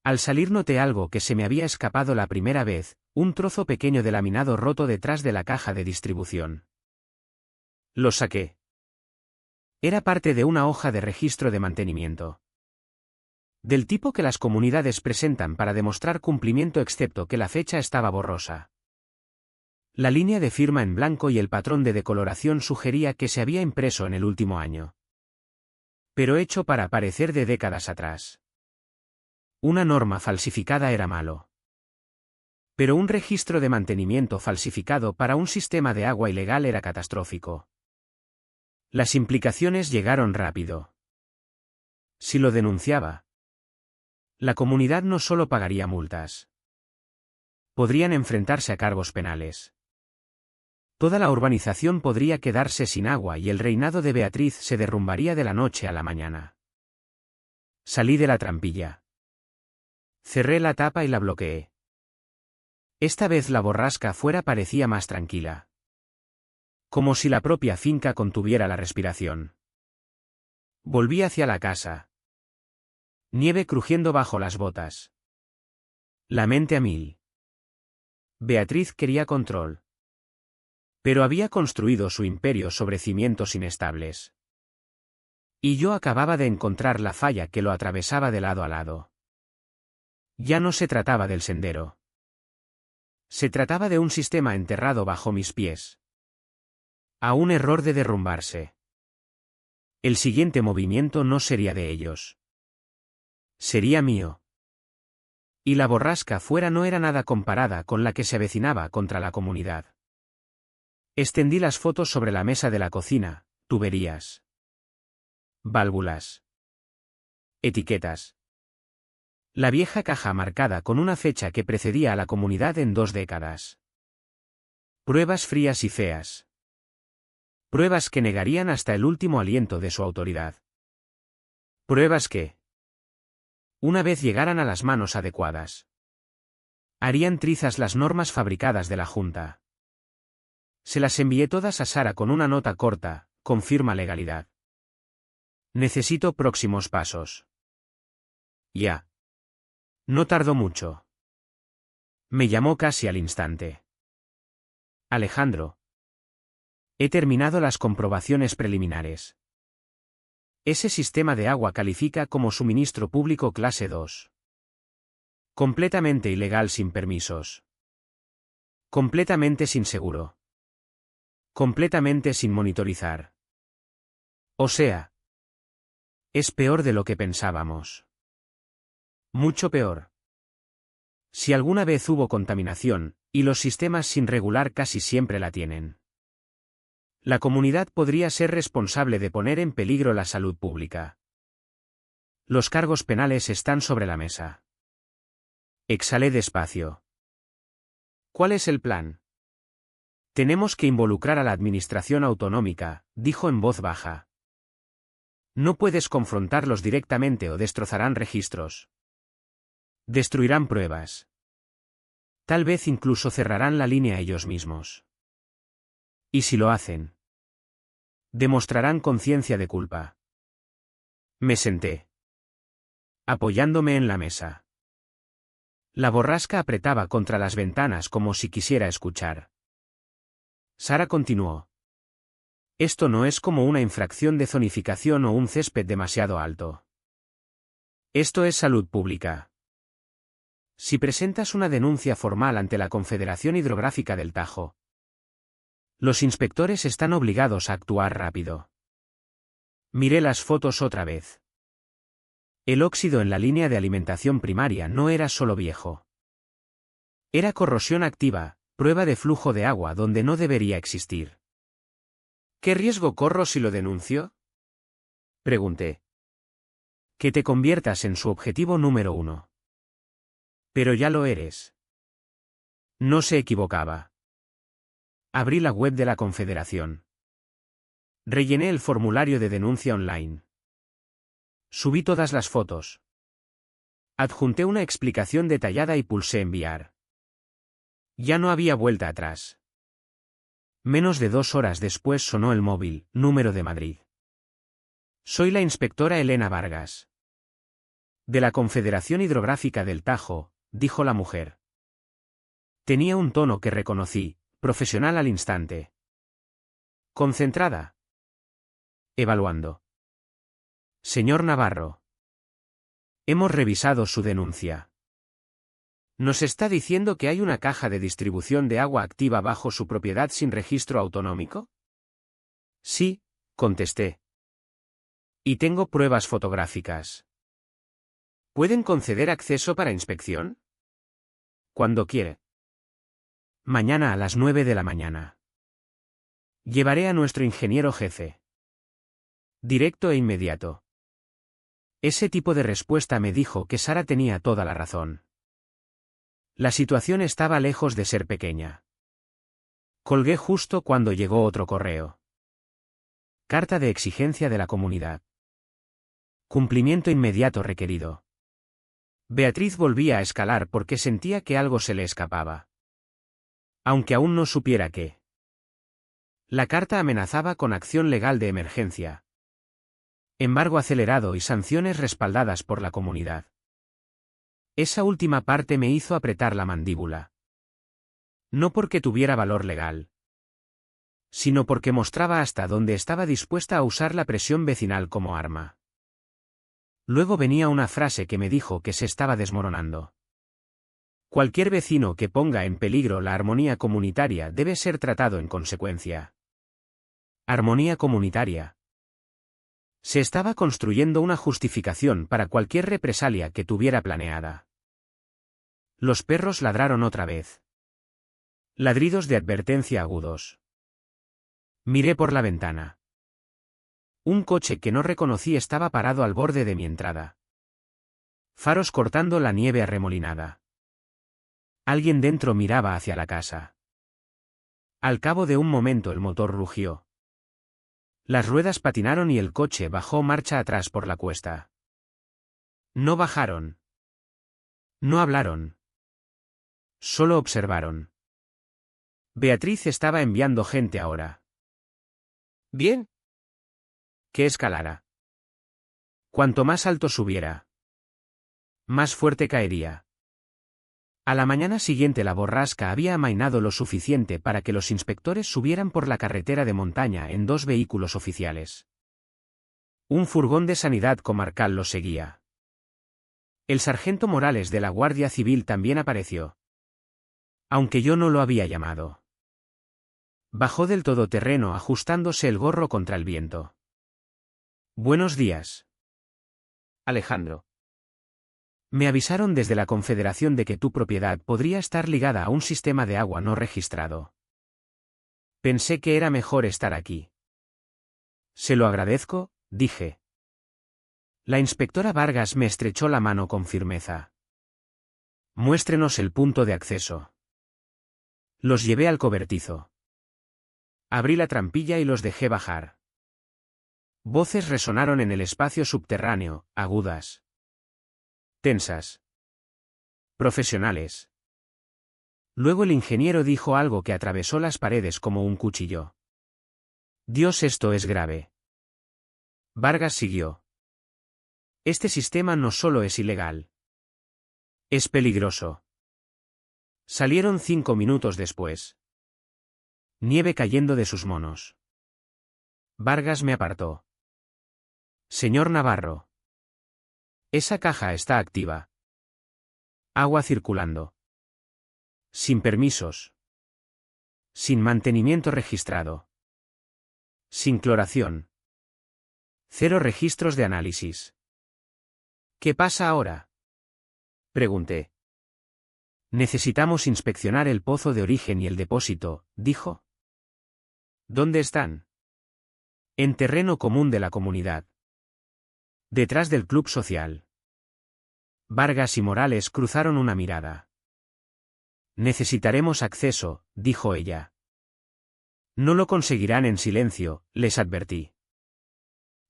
Al salir noté algo que se me había escapado la primera vez, un trozo pequeño de laminado roto detrás de la caja de distribución. Lo saqué. Era parte de una hoja de registro de mantenimiento. Del tipo que las comunidades presentan para demostrar cumplimiento excepto que la fecha estaba borrosa. La línea de firma en blanco y el patrón de decoloración sugería que se había impreso en el último año. Pero hecho para parecer de décadas atrás. Una norma falsificada era malo. Pero un registro de mantenimiento falsificado para un sistema de agua ilegal era catastrófico. Las implicaciones llegaron rápido. Si lo denunciaba, la comunidad no solo pagaría multas. Podrían enfrentarse a cargos penales. Toda la urbanización podría quedarse sin agua y el reinado de Beatriz se derrumbaría de la noche a la mañana. Salí de la trampilla. Cerré la tapa y la bloqueé. Esta vez la borrasca afuera parecía más tranquila. Como si la propia finca contuviera la respiración. Volví hacia la casa. Nieve crujiendo bajo las botas. La mente a mil. Beatriz quería control. Pero había construido su imperio sobre cimientos inestables. Y yo acababa de encontrar la falla que lo atravesaba de lado a lado. Ya no se trataba del sendero. Se trataba de un sistema enterrado bajo mis pies. A un error de derrumbarse. El siguiente movimiento no sería de ellos. Sería mío. Y la borrasca fuera no era nada comparada con la que se avecinaba contra la comunidad. Extendí las fotos sobre la mesa de la cocina, tuberías. Válvulas. Etiquetas. La vieja caja marcada con una fecha que precedía a la comunidad en 2 décadas. Pruebas frías y feas. Pruebas que negarían hasta el último aliento de su autoridad. Pruebas que, una vez llegaran a las manos adecuadas, harían trizas las normas fabricadas de la Junta. Se las envié todas a Sara con una nota corta, confirma legalidad. Necesito próximos pasos. Ya. No tardó mucho. Me llamó casi al instante. Alejandro. He terminado las comprobaciones preliminares. Ese sistema de agua califica como suministro público clase 2. Completamente ilegal sin permisos. Completamente sin seguro. Completamente sin monitorizar. O sea, Es peor de lo que pensábamos. Mucho peor. Si alguna vez hubo contaminación, y los sistemas sin regular casi siempre la tienen. La comunidad podría ser responsable de poner en peligro la salud pública. Los cargos penales están sobre la mesa. Exhalé despacio. ¿Cuál es el plan? Tenemos que involucrar a la administración autonómica, dijo en voz baja. No puedes confrontarlos directamente o destrozarán registros. Destruirán pruebas. Tal vez incluso cerrarán la línea ellos mismos. ¿Y si lo hacen? Demostrarán conciencia de culpa. Me senté, apoyándome en la mesa. La borrasca apretaba contra las ventanas como si quisiera escuchar. Sara continuó. Esto no es como una infracción de zonificación o un césped demasiado alto. Esto es salud pública. Si presentas una denuncia formal ante la Confederación Hidrográfica del Tajo, los inspectores están obligados a actuar rápido. Miré las fotos otra vez. El óxido en la línea de alimentación primaria no era solo viejo. Era corrosión activa, prueba de flujo de agua donde no debería existir. ¿Qué riesgo corro si lo denuncio? Pregunté. Que te conviertas en su objetivo número 1. Pero ya lo eres. No se equivocaba. Abrí la web de la Confederación. Rellené el formulario de denuncia online. Subí todas las fotos. Adjunté una explicación detallada y pulsé enviar. Ya no había vuelta atrás. Menos de 2 horas después sonó el móvil, número de Madrid. Soy la inspectora Elena Vargas. De la Confederación Hidrográfica del Tajo, dijo la mujer. Tenía un tono que reconocí, profesional al instante. Concentrada. Evaluando. Señor Navarro. Hemos revisado su denuncia. ¿Nos está diciendo que hay una caja de distribución de agua activa bajo su propiedad sin registro autonómico? Sí, contesté. Y tengo pruebas fotográficas. ¿Pueden conceder acceso para inspección? Cuando quiere. Mañana a las 9 de la mañana. Llevaré a nuestro ingeniero jefe. Directo e inmediato. Ese tipo de respuesta me dijo que Sara tenía toda la razón. La situación estaba lejos de ser pequeña. Colgué justo cuando llegó otro correo. Carta de exigencia de la comunidad. Cumplimiento inmediato requerido. Beatriz volvía a escalar porque sentía que algo se le escapaba. Aunque aún no supiera qué. La carta amenazaba con acción legal de emergencia. Embargo acelerado y sanciones respaldadas por la comunidad. Esa última parte me hizo apretar la mandíbula. No porque tuviera valor legal, sino porque mostraba hasta dónde estaba dispuesta a usar la presión vecinal como arma. Luego venía una frase que me dijo que se estaba desmoronando. Cualquier vecino que ponga en peligro la armonía comunitaria debe ser tratado en consecuencia. Armonía comunitaria. Se estaba construyendo una justificación para cualquier represalia que tuviera planeada. Los perros ladraron otra vez. Ladridos de advertencia agudos. Miré por la ventana. Un coche que no reconocí estaba parado al borde de mi entrada. Faros cortando la nieve arremolinada. Alguien dentro miraba hacia la casa. Al cabo de un momento el motor rugió. Las ruedas patinaron y el coche bajó marcha atrás por la cuesta. No bajaron. No hablaron. Solo observaron. Beatriz estaba enviando gente ahora. Bien. Que escalara. Cuanto más alto subiera, más fuerte caería. A la mañana siguiente la borrasca había amainado lo suficiente para que los inspectores subieran por la carretera de montaña en 2 vehículos oficiales. Un furgón de sanidad comarcal los seguía. El sargento Morales de la Guardia Civil también apareció. Aunque yo no lo había llamado. Bajó del todoterreno ajustándose el gorro contra el viento. Buenos días. Alejandro. Me avisaron desde la Confederación de que tu propiedad podría estar ligada a un sistema de agua no registrado. Pensé que era mejor estar aquí. Se lo agradezco, dije. La inspectora Vargas me estrechó la mano con firmeza. Muéstrenos el punto de acceso. Los llevé al cobertizo. Abrí la trampilla y los dejé bajar. Voces resonaron en el espacio subterráneo, agudas. Tensas. Profesionales. Luego el ingeniero dijo algo que atravesó las paredes como un cuchillo. Dios, esto es grave. Vargas siguió. Este sistema no solo es ilegal. Es peligroso. Salieron 5 minutos después. Nieve cayendo de sus monos. Vargas me apartó. Señor Navarro. Esa caja está activa. Agua circulando. Sin permisos. Sin mantenimiento registrado. Sin cloración. 0 registros de análisis. ¿Qué pasa ahora? Pregunté. Necesitamos inspeccionar el pozo de origen y el depósito, dijo. ¿Dónde están? En terreno común de la comunidad. Detrás del club social. Vargas y Morales cruzaron una mirada. Necesitaremos acceso, dijo ella. No lo conseguirán en silencio, les advertí.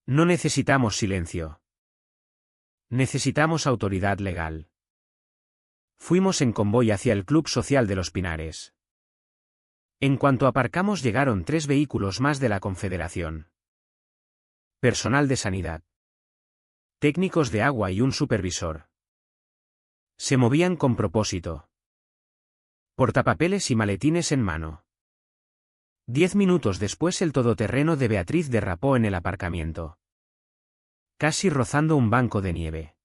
No necesitamos silencio. Necesitamos autoridad legal. Fuimos en convoy hacia el Club Social de los Pinares. En cuanto aparcamos llegaron 3 vehículos más de la Confederación. Personal de sanidad. Técnicos de agua y un supervisor. Se movían con propósito. Portapapeles y maletines en mano. 10 minutos después el todoterreno de Beatriz derrapó en el aparcamiento. Casi rozando un banco de nieve.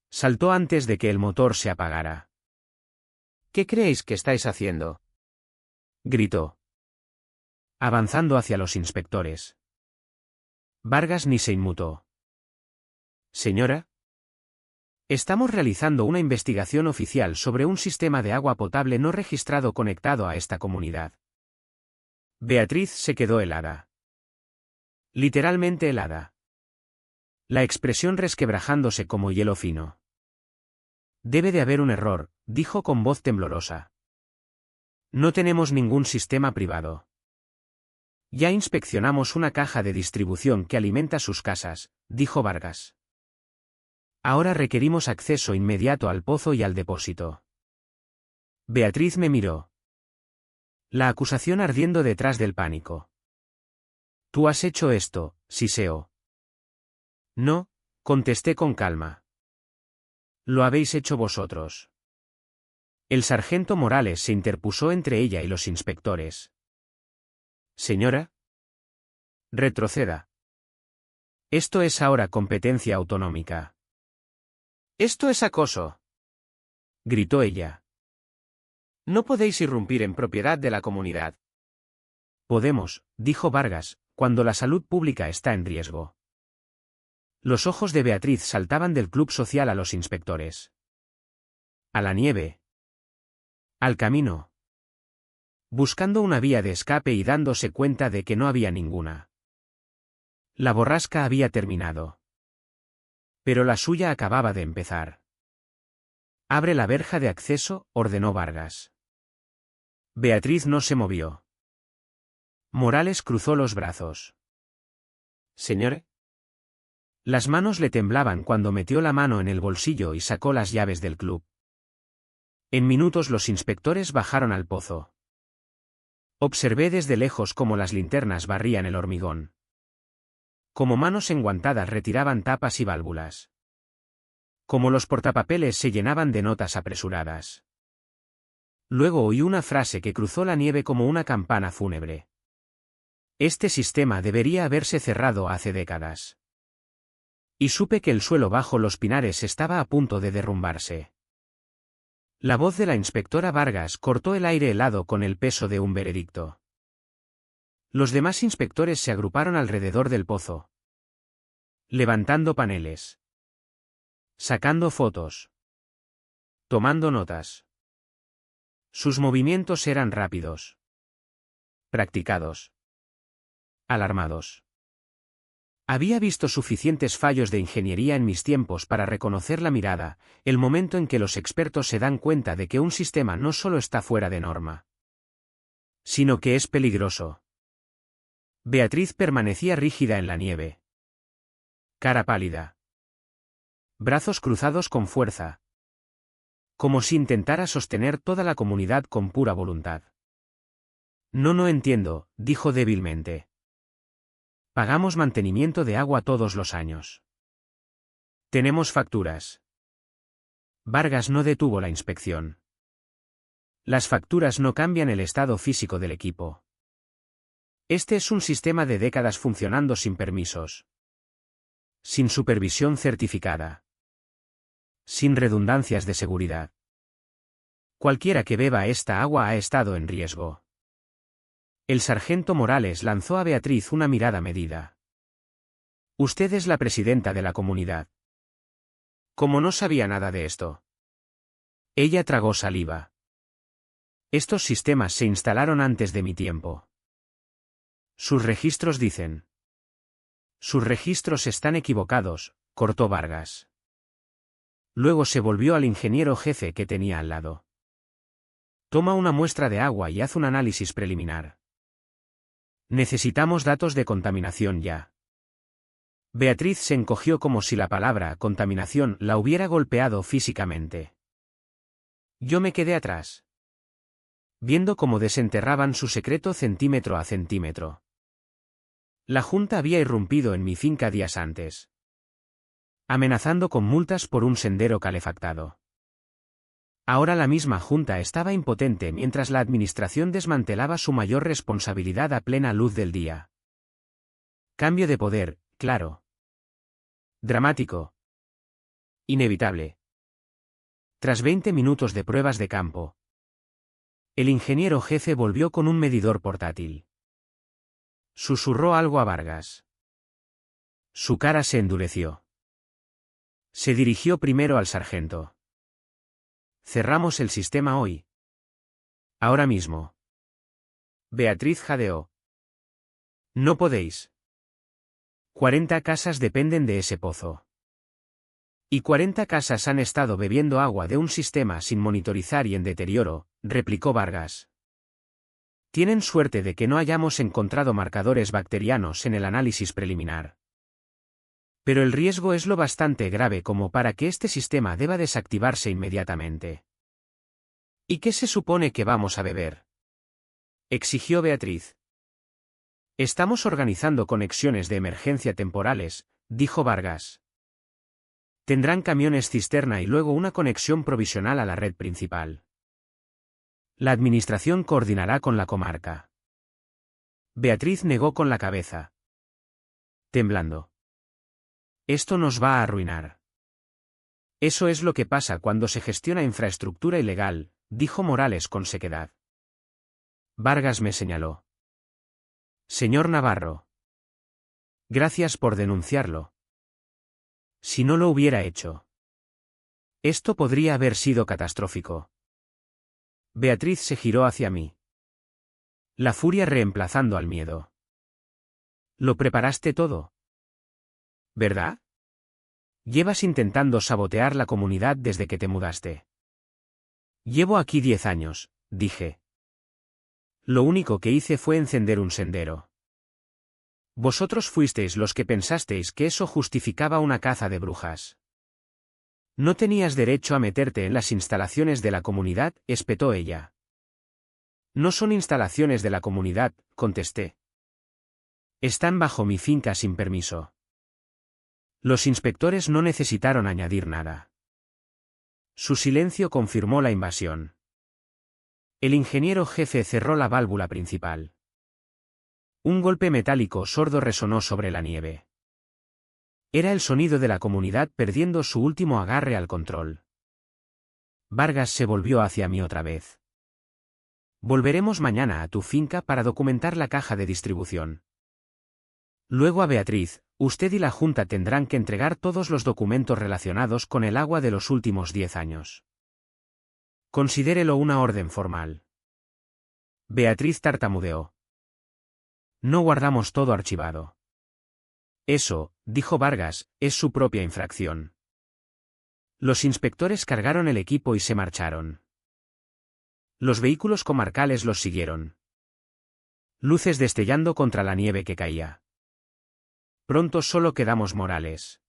Saltó antes de que el motor se apagara. ¿Qué creéis que estáis haciendo? Gritó. Avanzando hacia los inspectores. Vargas ni se inmutó. Señora. Estamos realizando una investigación oficial sobre un sistema de agua potable no registrado conectado a esta comunidad. Beatriz se quedó helada. Literalmente helada. La expresión resquebrajándose como hielo fino. Debe de haber un error, dijo con voz temblorosa. No tenemos ningún sistema privado. Ya inspeccionamos una caja de distribución que alimenta sus casas, dijo Vargas. Ahora requerimos acceso inmediato al pozo y al depósito. Beatriz me miró. La acusación ardiendo detrás del pánico. Tú has hecho esto, siseó. No, contesté con calma. Lo habéis hecho vosotros. El sargento Morales se interpuso entre ella y los inspectores. Señora. Retroceda. Esto es ahora competencia autonómica. Esto es acoso. Gritó ella. No podéis irrumpir en propiedad de la comunidad. Podemos, dijo Vargas, cuando la salud pública está en riesgo. Los ojos de Beatriz saltaban del club social a los inspectores. A la nieve. Al camino. Buscando una vía de escape y dándose cuenta de que no había ninguna. La borrasca había terminado. Pero la suya acababa de empezar. Abre la verja de acceso, ordenó Vargas. Beatriz no se movió. Morales cruzó los brazos. Señor. Las manos le temblaban cuando metió la mano en el bolsillo y sacó las llaves del club. En minutos los inspectores bajaron al pozo. Observé desde lejos cómo las linternas barrían el hormigón. Como manos enguantadas retiraban tapas y válvulas. Como los portapapeles se llenaban de notas apresuradas. Luego oí una frase que cruzó la nieve como una campana fúnebre. Este sistema debería haberse cerrado hace décadas. Y supe que el suelo bajo los pinares estaba a punto de derrumbarse. La voz de la inspectora Vargas cortó el aire helado con el peso de un veredicto. Los demás inspectores se agruparon alrededor del pozo. Levantando paneles. sacando fotos, tomando notas. Sus movimientos eran rápidos, practicados, alarmados. Había visto suficientes fallos de ingeniería en mis tiempos para reconocer la mirada, el momento en que los expertos se dan cuenta de que un sistema no solo está fuera de norma, sino que es peligroso. Beatriz permanecía rígida en la nieve. Cara pálida. Brazos cruzados con fuerza. Como si intentara sostener toda la comunidad con pura voluntad. No entiendo, dijo débilmente. Pagamos mantenimiento de agua todos los años. Tenemos facturas. Vargas no detuvo la inspección. Las facturas no cambian el estado físico del equipo. Este es un sistema de décadas funcionando sin permisos. Sin supervisión certificada. Sin redundancias de seguridad. Cualquiera que beba esta agua ha estado en riesgo. El sargento Morales lanzó a Beatriz una mirada medida. Usted es la presidenta de la comunidad. Como no sabía nada de esto. Ella tragó saliva. Estos sistemas se instalaron antes de mi tiempo. Sus registros dicen. Sus registros están equivocados, cortó Vargas. Luego se volvió al ingeniero jefe que tenía al lado. Toma una muestra de agua y haz un análisis preliminar. Necesitamos datos de contaminación ya. Beatriz se encogió como si la palabra contaminación la hubiera golpeado físicamente. Yo me quedé atrás, viendo cómo desenterraban su secreto centímetro a centímetro. La Junta había irrumpido en mi finca días antes, amenazando con multas por un sendero calefactado. Ahora la misma Junta estaba impotente mientras la administración desmantelaba su mayor responsabilidad a plena luz del día. Cambio de poder, claro. Dramático. Inevitable. Tras 20 minutos de pruebas de campo, el ingeniero jefe volvió con un medidor portátil. Susurró algo a Vargas. Su cara se endureció. Se dirigió primero al sargento. Cerramos el sistema hoy. Ahora mismo. Beatriz jadeó. No podéis. 40 casas dependen de ese pozo. Y 40 casas han estado bebiendo agua de un sistema sin monitorizar y en deterioro, replicó Vargas. Tienen suerte de que no hayamos encontrado marcadores bacterianos en el análisis preliminar. Pero el riesgo es lo bastante grave como para que este sistema deba desactivarse inmediatamente. ¿Y qué se supone que vamos a beber?, exigió Beatriz. Estamos organizando conexiones de emergencia temporales, dijo Vargas. Tendrán camiones cisterna y luego una conexión provisional a la red principal. La administración coordinará con la comarca. Beatriz negó con la cabeza, temblando. Esto nos va a arruinar. Eso es lo que pasa cuando se gestiona infraestructura ilegal, dijo Morales con sequedad. Vargas me señaló. Señor Navarro. Gracias por denunciarlo. Si no lo hubiera hecho, esto podría haber sido catastrófico. Beatriz se giró hacia mí. La furia reemplazando al miedo. Lo preparaste todo, ¿verdad? Llevas intentando sabotear la comunidad desde que te mudaste. Llevo aquí 10 años, dije. Lo único que hice fue encender un sendero. Vosotros fuisteis los que pensasteis que eso justificaba una caza de brujas. No tenías derecho a meterte en las instalaciones de la comunidad, espetó ella. No son instalaciones de la comunidad, contesté. Están bajo mi finca sin permiso. Los inspectores no necesitaron añadir nada. Su silencio confirmó la invasión. El ingeniero jefe cerró la válvula principal. Un golpe metálico sordo resonó sobre la nieve. Era el sonido de la comunidad perdiendo su último agarre al control. Vargas se volvió hacia mí otra vez. Volveremos mañana a tu finca para documentar la caja de distribución. Luego a Beatriz, Usted y la Junta tendrán que entregar todos los documentos relacionados con el agua de los últimos 10 años. Considérelo una orden formal. Beatriz tartamudeó. No guardamos todo archivado. Eso, dijo Vargas, es su propia infracción. Los inspectores cargaron el equipo y se marcharon. Los vehículos comarcales los siguieron. Luces destellando contra la nieve que caía. Pronto solo quedamos Morales.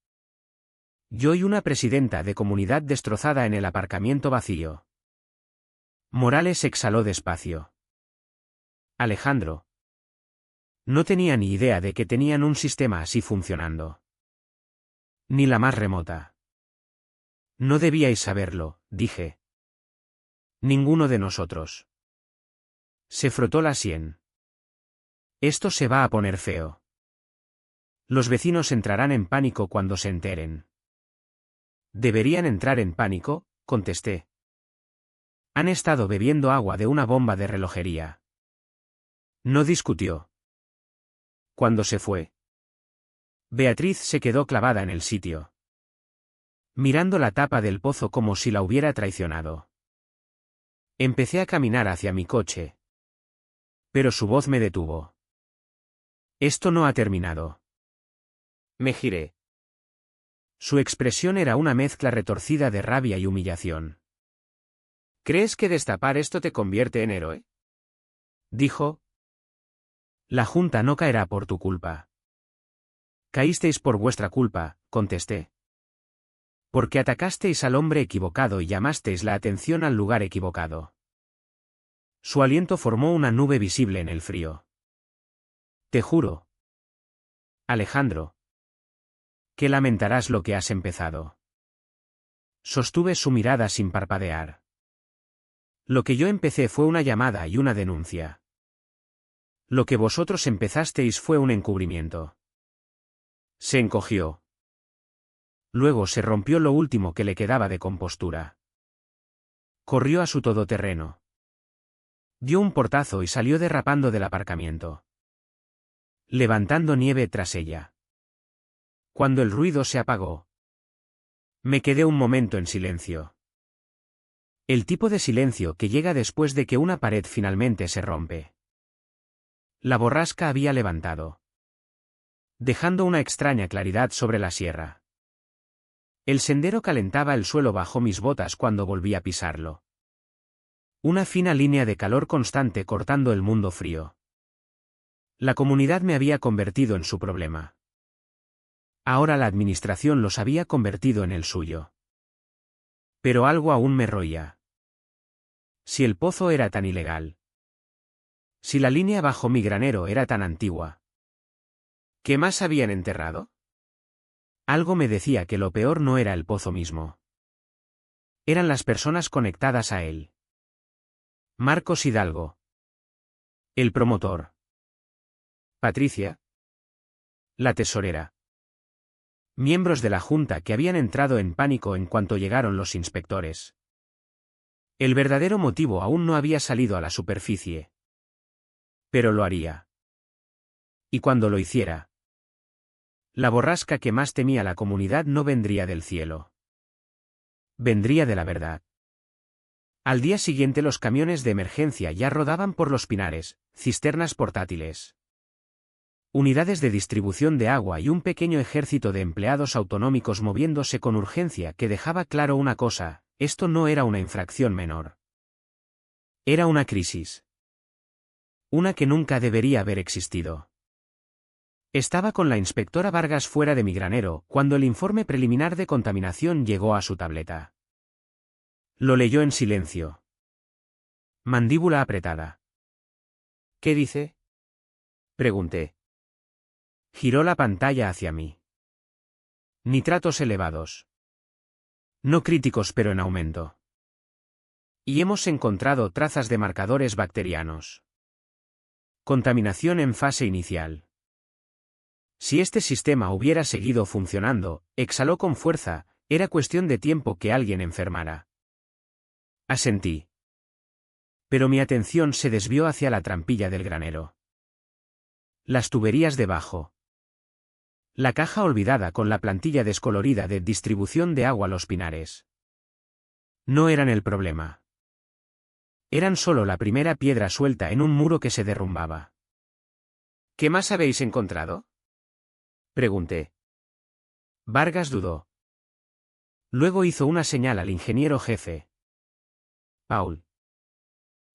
Yo y una presidenta de comunidad destrozada en el aparcamiento vacío. Morales exhaló despacio. Alejandro. No tenía ni idea de que tenían un sistema así funcionando. Ni la más remota. No debíais saberlo, dije. Ninguno de nosotros. Se frotó la sien. Esto se va a poner feo. Los vecinos entrarán en pánico cuando se enteren. ¿Deberían entrar en pánico?, contesté. Han estado bebiendo agua de una bomba de relojería. No discutió. Cuando se fue, Beatriz se quedó clavada en el sitio, mirando la tapa del pozo como si la hubiera traicionado. Empecé a caminar hacia mi coche. Pero su voz me detuvo. Esto no ha terminado. Me giré. Su expresión era una mezcla retorcida de rabia y humillación. ¿Crees que destapar esto te convierte en héroe?, dijo. La Junta no caerá por tu culpa. Caísteis por vuestra culpa, contesté. Porque atacasteis al hombre equivocado y llamasteis la atención al lugar equivocado. Su aliento formó una nube visible en el frío. Te juro, Alejandro, que lamentarás lo que has empezado. Sostuve su mirada sin parpadear. Lo que yo empecé fue una llamada y una denuncia. Lo que vosotros empezasteis fue un encubrimiento. Se encogió. Luego se rompió lo último que le quedaba de compostura. Corrió a su todoterreno. Dio un portazo y salió derrapando del aparcamiento, levantando nieve tras ella. Cuando el ruido se apagó, me quedé un momento en silencio. El tipo de silencio que llega después de que una pared finalmente se rompe. La borrasca había levantado, dejando una extraña claridad sobre la sierra. El sendero calentaba el suelo bajo mis botas cuando volví a pisarlo. Una fina línea de calor constante cortando el mundo frío. La comunidad me había convertido en su problema. Ahora la administración los había convertido en el suyo. Pero algo aún me roía. Si el pozo era tan ilegal. Si la línea bajo mi granero era tan antigua. ¿Qué más habían enterrado? Algo me decía que lo peor no era el pozo mismo. Eran las personas conectadas a él. Marcos Hidalgo. El promotor. Patricia. La tesorera. Miembros de la Junta que habían entrado en pánico en cuanto llegaron los inspectores. El verdadero motivo aún no había salido a la superficie. Pero lo haría. Y cuando lo hiciera, la borrasca que más temía la comunidad no vendría del cielo. Vendría de la verdad. Al día siguiente los camiones de emergencia ya rodaban por los pinares, cisternas portátiles, unidades de distribución de agua y un pequeño ejército de empleados autonómicos moviéndose con urgencia que dejaba claro una cosa: esto no era una infracción menor. Era una crisis. Una que nunca debería haber existido. Estaba con la inspectora Vargas fuera de mi granero cuando el informe preliminar de contaminación llegó a su tableta. Lo leyó en silencio. Mandíbula apretada. ¿Qué dice?, pregunté. Giró la pantalla hacia mí. Nitratos elevados. No críticos pero en aumento. Y hemos encontrado trazas de marcadores bacterianos. Contaminación en fase inicial. Si este sistema hubiera seguido funcionando, exhaló con fuerza, era cuestión de tiempo que alguien enfermara. Asentí. Pero mi atención se desvió hacia la trampilla del granero. Las tuberías debajo. La caja olvidada con la plantilla descolorida de distribución de agua a Los Pinares. No eran el problema. Eran solo la primera piedra suelta en un muro que se derrumbaba. ¿Qué más habéis encontrado?, pregunté. Vargas dudó. Luego hizo una señal al ingeniero jefe, Paul,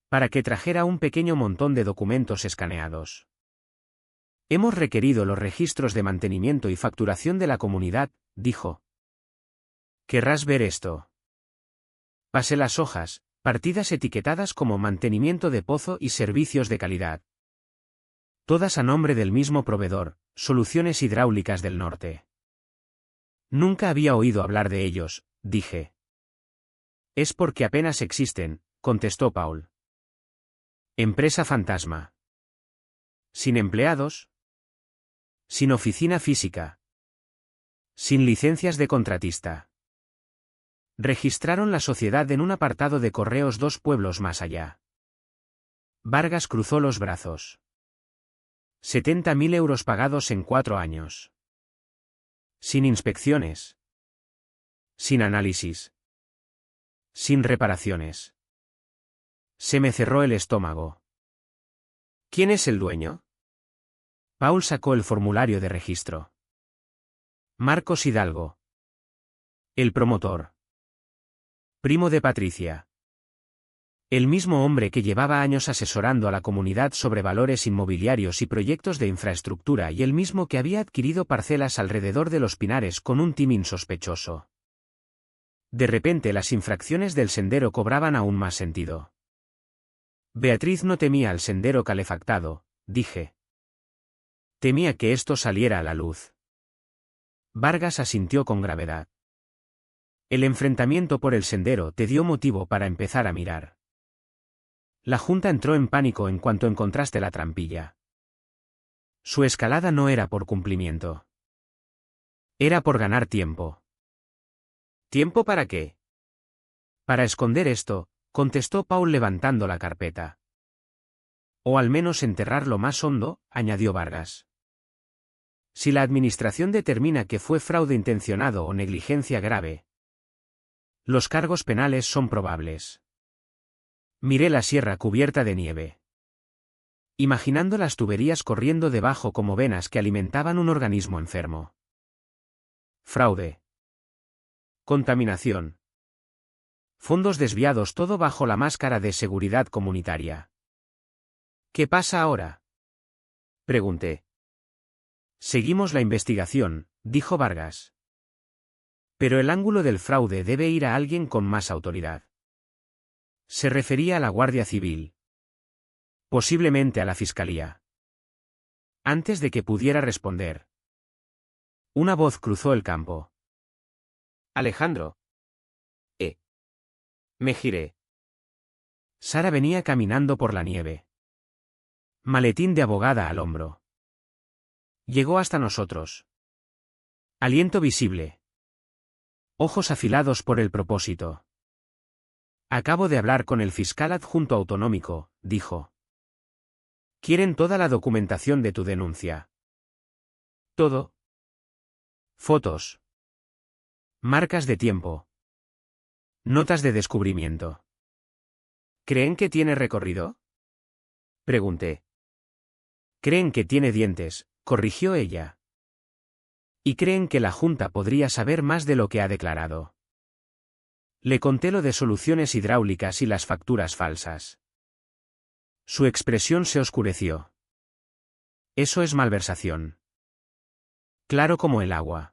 para que trajera un pequeño montón de documentos escaneados. Hemos requerido los registros de mantenimiento y facturación de la comunidad, dijo. ¿Querrás ver esto? Pasé las hojas, partidas etiquetadas como mantenimiento de pozo y servicios de calidad. Todas a nombre del mismo proveedor, Soluciones Hidráulicas del Norte. Nunca había oído hablar de ellos, dije. Es porque apenas existen, contestó Paul. Empresa fantasma. Sin empleados. Sin oficina física. Sin licencias de contratista. Registraron la sociedad en un apartado de correos 2 pueblos más allá. Vargas cruzó los brazos. 70.000 euros pagados en 4 años. Sin inspecciones. Sin análisis. Sin reparaciones. Se me cerró el estómago. ¿Quién es el dueño? Paul sacó el formulario de registro. Marcos Hidalgo. El promotor. Primo de Patricia. El mismo hombre que llevaba años asesorando a la comunidad sobre valores inmobiliarios y proyectos de infraestructura y el mismo que había adquirido parcelas alrededor de Los Pinares con un timín sospechoso. De repente las infracciones del sendero cobraban aún más sentido. Beatriz no temía el sendero calefactado, dije. Temía que esto saliera a la luz. Vargas asintió con gravedad. El enfrentamiento por el sendero te dio motivo para empezar a mirar. La Junta entró en pánico en cuanto encontraste la trampilla. Su escalada no era por cumplimiento. Era por ganar tiempo. ¿Tiempo para qué? Para esconder esto, contestó Paul levantando la carpeta. O al menos enterrarlo más hondo, añadió Vargas. Si la administración determina que fue fraude intencionado o negligencia grave, los cargos penales son probables. Miré la sierra cubierta de nieve. Imaginando las tuberías corriendo debajo como venas que alimentaban un organismo enfermo. Fraude. Contaminación. Fondos desviados, todo bajo la máscara de seguridad comunitaria. ¿Qué pasa ahora?, pregunté. Seguimos la investigación, dijo Vargas. Pero el ángulo del fraude debe ir a alguien con más autoridad. Se refería a la Guardia Civil. Posiblemente a la Fiscalía. Antes de que pudiera responder, una voz cruzó el campo. Alejandro. Me giré. Sara venía caminando por la nieve. Maletín de abogada al hombro. Llegó hasta nosotros. Aliento visible. Ojos afilados por el propósito. Acabo de hablar con el fiscal adjunto autonómico, dijo. Quieren toda la documentación de tu denuncia. Todo. Fotos. Marcas de tiempo. Notas de descubrimiento. ¿Creen que tiene recorrido?, pregunté. Creen que tiene dientes, corrigió ella. Y creen que la Junta podría saber más de lo que ha declarado. Le conté lo de Soluciones Hidráulicas y las facturas falsas. Su expresión se oscureció. Eso es malversación. Claro como el agua.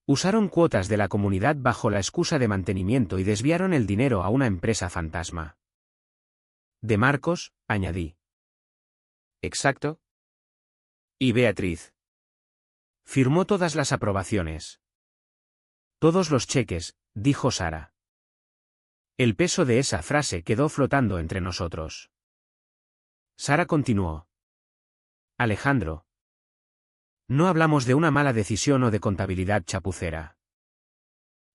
Usaron cuotas de la comunidad bajo la excusa de mantenimiento y desviaron el dinero a una empresa fantasma. De Marcos, añadí. Exacto. ¿Y Beatriz? Firmó todas las aprobaciones. Todos los cheques, dijo Sara. El peso de esa frase quedó flotando entre nosotros. Sara continuó. Alejandro. No hablamos de una mala decisión o de contabilidad chapucera.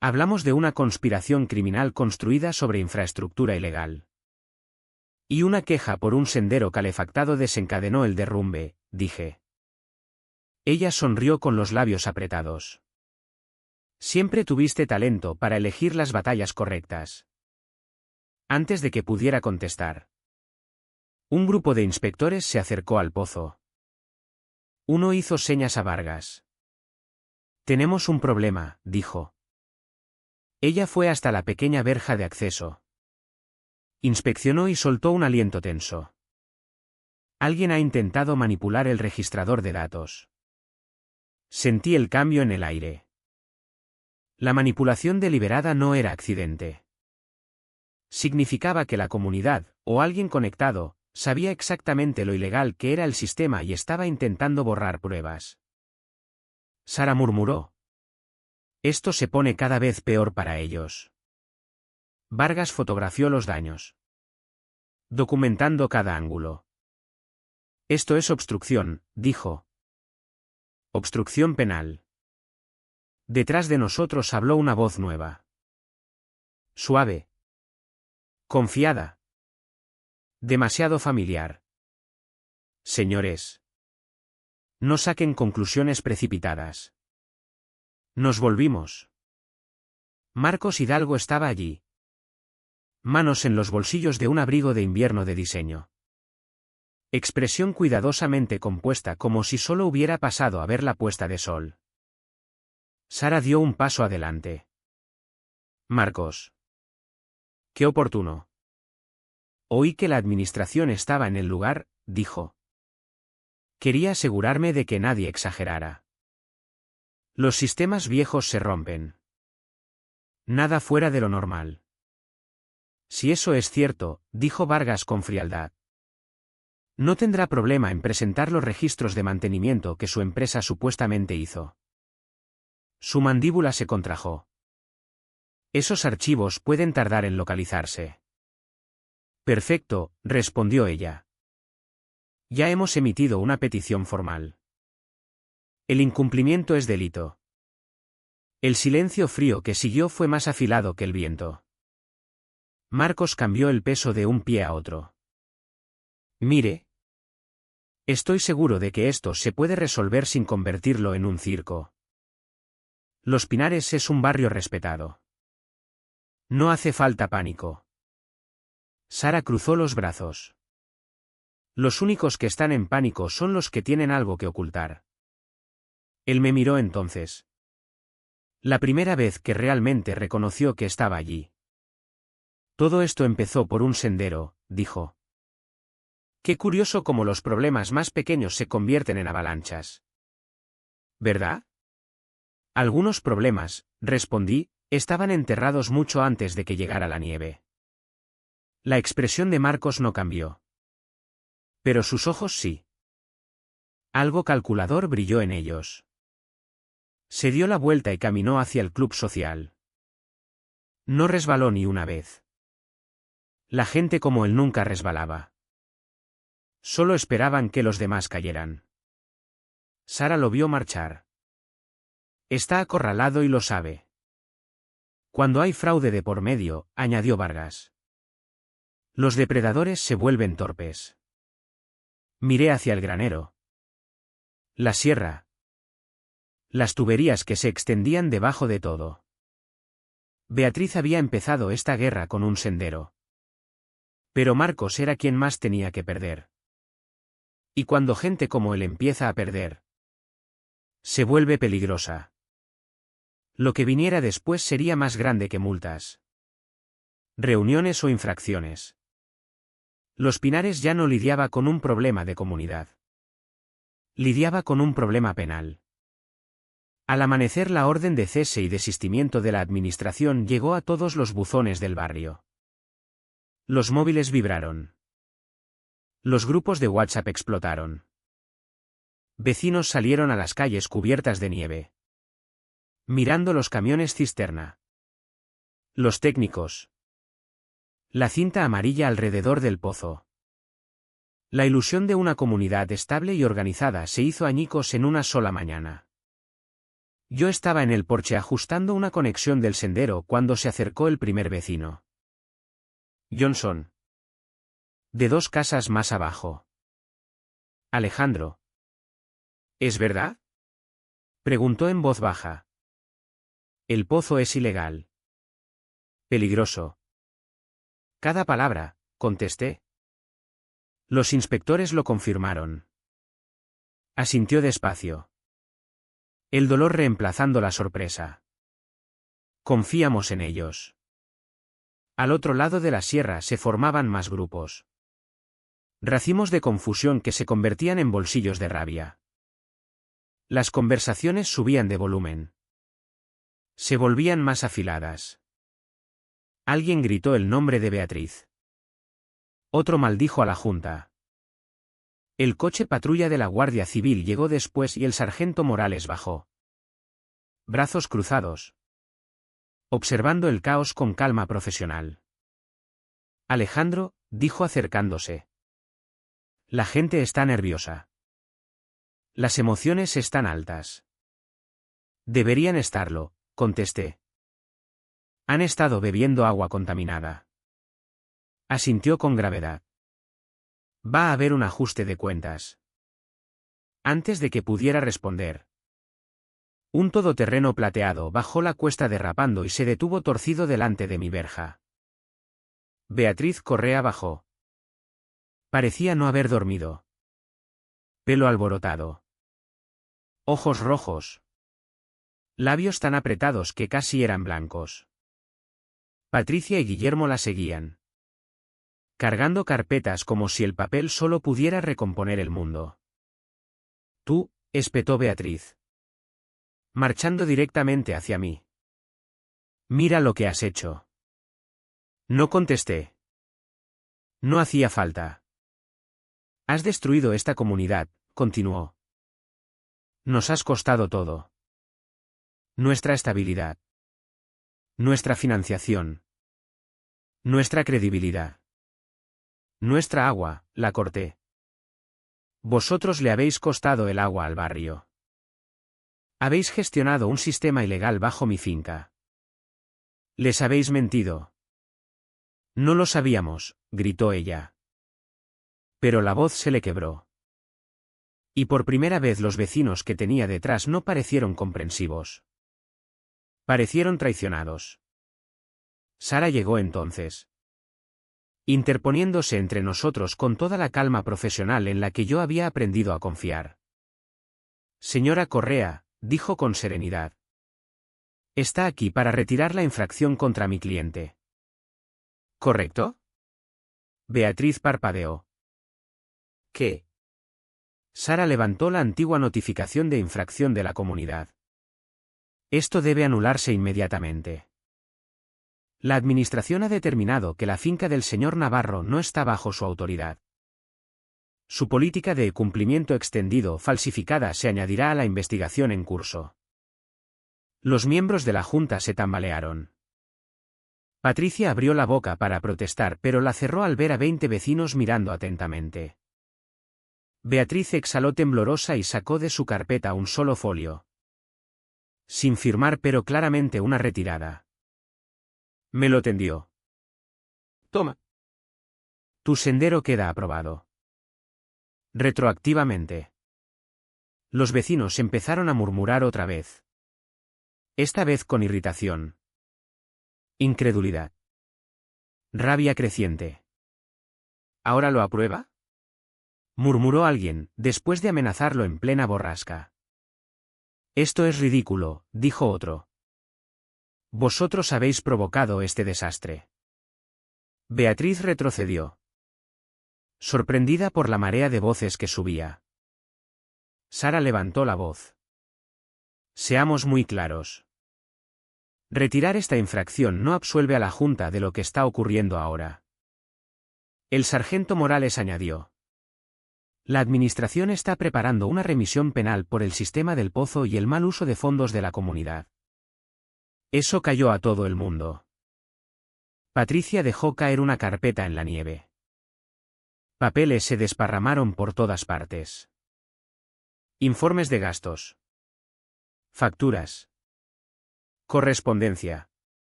Hablamos de una conspiración criminal construida sobre infraestructura ilegal. Y una queja por un sendero calefactado desencadenó el derrumbe, dije. Ella sonrió con los labios apretados. Siempre tuviste talento para elegir las batallas correctas. Antes de que pudiera contestar, un grupo de inspectores se acercó al pozo. Uno hizo señas a Vargas. Tenemos un problema, dijo. Ella fue hasta la pequeña verja de acceso. Inspeccionó y soltó un aliento tenso. Alguien ha intentado manipular el registrador de datos. Sentí el cambio en el aire. La manipulación deliberada no era accidente. Significaba que la comunidad, o alguien conectado, sabía exactamente lo ilegal que era el sistema y estaba intentando borrar pruebas. Sara murmuró. Esto se pone cada vez peor para ellos. Vargas fotografió los daños, documentando cada ángulo. Esto es obstrucción, dijo. Obstrucción penal. Detrás de nosotros habló una voz nueva. Suave. Confiada. Demasiado familiar. Señores. No saquen conclusiones precipitadas. Nos volvimos. Marcos Hidalgo estaba allí. Manos en los bolsillos de un abrigo de invierno de diseño. Expresión cuidadosamente compuesta como si solo hubiera pasado a ver la puesta de sol. Sara dio un paso adelante. Marcos. Qué oportuno. Oí que la administración estaba en el lugar, dijo. Quería asegurarme de que nadie exagerara. Los sistemas viejos se rompen. Nada fuera de lo normal. Si eso es cierto, dijo Vargas con frialdad. No tendrá problema en presentar los registros de mantenimiento que su empresa supuestamente hizo. Su mandíbula se contrajo. Esos archivos pueden tardar en localizarse. Perfecto, respondió ella. Ya hemos emitido una petición formal. El incumplimiento es delito. El silencio frío que siguió fue más afilado que el viento. Marcos cambió el peso de un pie a otro. Mire. Estoy seguro de que esto se puede resolver sin convertirlo en un circo. Los Pinares es un barrio respetado. No hace falta pánico. Sara cruzó los brazos. Los únicos que están en pánico son los que tienen algo que ocultar. Él me miró entonces. La primera vez que realmente reconoció que estaba allí. Todo esto empezó por un sendero, dijo. Qué curioso cómo los problemas más pequeños se convierten en avalanchas. ¿Verdad? Algunos problemas, respondí, estaban enterrados mucho antes de que llegara la nieve. La expresión de Marcos no cambió. Pero sus ojos sí. Algo calculador brilló en ellos. Se dio la vuelta y caminó hacia el club social. No resbaló ni una vez. La gente como él nunca resbalaba. Solo esperaban que los demás cayeran. Sara lo vio marchar. Está acorralado y lo sabe. Cuando hay fraude de por medio, añadió Vargas. Los depredadores se vuelven torpes. Miré hacia el granero. La sierra. Las tuberías que se extendían debajo de todo. Beatriz había empezado esta guerra con un sendero. Pero Marcos era quien más tenía que perder. Y cuando gente como él empieza a perder, se vuelve peligrosa. Lo que viniera después sería más grande que multas, reuniones o infracciones. Los Pinares ya no lidiaba con un problema de comunidad. Lidiaba con un problema penal. Al amanecer la orden de cese y desistimiento de la administración llegó a todos los buzones del barrio. Los móviles vibraron. Los grupos de WhatsApp explotaron. Vecinos salieron a las calles cubiertas de nieve, mirando los camiones cisterna. Los técnicos. La cinta amarilla alrededor del pozo. La ilusión de una comunidad estable y organizada se hizo añicos en una sola mañana. Yo estaba en el porche ajustando una conexión del sendero cuando se acercó el primer vecino. Johnson. De 2 casas más abajo. Alejandro. ¿Es verdad? Preguntó en voz baja. El pozo es ilegal. Peligroso. Cada palabra, contesté. Los inspectores lo confirmaron. Asintió despacio. El dolor reemplazando la sorpresa. Confiamos en ellos. Al otro lado de la sierra se formaban más grupos. Racimos de confusión que se convertían en bolsillos de rabia. Las conversaciones subían de volumen. Se volvían más afiladas. Alguien gritó el nombre de Beatriz. Otro maldijo a la Junta. El coche patrulla de la Guardia Civil llegó después y el sargento Morales bajó. Brazos cruzados. Observando el caos con calma profesional. Alejandro, dijo acercándose. La gente está nerviosa. Las emociones están altas. Deberían estarlo, contesté. Han estado bebiendo agua contaminada. Asintió con gravedad. Va a haber un ajuste de cuentas. Antes de que pudiera responder. Un todoterreno plateado bajó la cuesta derrapando y se detuvo torcido delante de mi verja. Beatriz Correa bajó. Parecía no haber dormido. Pelo alborotado. Ojos rojos. Labios tan apretados que casi eran blancos. Patricia y Guillermo la seguían. Cargando carpetas como si el papel solo pudiera recomponer el mundo. Tú, espetó Beatriz. Marchando directamente hacia mí. Mira lo que has hecho. No contesté. No hacía falta. Has destruido esta comunidad, continuó. Nos has costado todo. Nuestra estabilidad. Nuestra financiación. Nuestra credibilidad. Nuestra agua, la corté. Vosotros le habéis costado el agua al barrio. Habéis gestionado un sistema ilegal bajo mi finca. Les habéis mentido. No lo sabíamos, gritó ella. Pero la voz se le quebró. Y por primera vez los vecinos que tenía detrás no parecieron comprensivos. Parecieron traicionados. Sara llegó entonces. Interponiéndose entre nosotros con toda la calma profesional en la que yo había aprendido a confiar. Señora Correa, dijo con serenidad. Está aquí para retirar la infracción contra mi cliente. ¿Correcto? Beatriz parpadeó. ¿Qué? Sara levantó la antigua notificación de infracción de la comunidad. Esto debe anularse inmediatamente. La administración ha determinado que la finca del señor Navarro no está bajo su autoridad. Su política de cumplimiento extendido falsificada se añadirá a la investigación en curso. Los miembros de la Junta se tambalearon. Patricia abrió la boca para protestar, pero la cerró al ver a 20 vecinos mirando atentamente. Beatriz exhaló temblorosa y sacó de su carpeta un solo folio. Sin firmar, pero claramente una retirada. Me lo tendió. Toma. Tu sendero queda aprobado. Retroactivamente. Los vecinos empezaron a murmurar otra vez. Esta vez con irritación. Incredulidad. Rabia creciente. ¿Ahora lo aprueba? Murmuró alguien, después de amenazarlo en plena borrasca. Esto es ridículo, dijo otro. Vosotros habéis provocado este desastre. Beatriz retrocedió. Sorprendida por la marea de voces que subía. Sara levantó la voz. Seamos muy claros. Retirar esta infracción no absuelve a la Junta de lo que está ocurriendo ahora. El sargento Morales añadió. La administración está preparando una remisión penal por el sistema del pozo y el mal uso de fondos de la comunidad. Eso cayó a todo el mundo. Patricia dejó caer una carpeta en la nieve. Papeles se desparramaron por todas partes. Informes de gastos. Facturas. Correspondencia.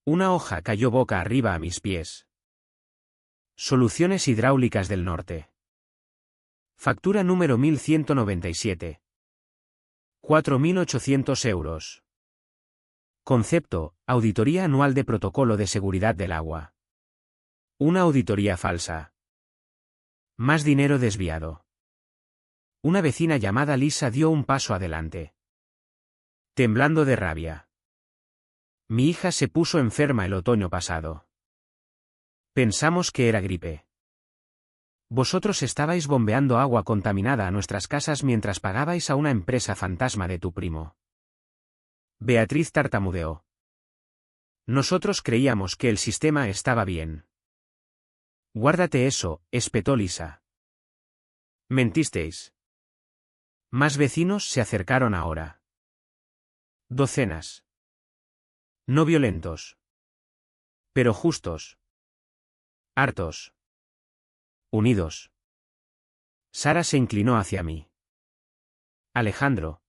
Una hoja cayó boca arriba a mis pies. Soluciones hidráulicas del norte. Factura número 1197. 4.800 euros. Concepto: auditoría anual de protocolo de seguridad del agua. Una auditoría falsa. Más dinero desviado. Una vecina llamada Lisa dio un paso adelante. Temblando de rabia. Mi hija se puso enferma el otoño pasado. Pensamos que era gripe. Vosotros estabais bombeando agua contaminada a nuestras casas mientras pagabais a una empresa fantasma de tu primo. Beatriz tartamudeó. Nosotros creíamos que el sistema estaba bien. Guárdate eso, espetó Lisa. Mentisteis. Más vecinos se acercaron ahora. Docenas. No violentos. Pero justos. Hartos. Unidos. Sara se inclinó hacia mí. Alejandro.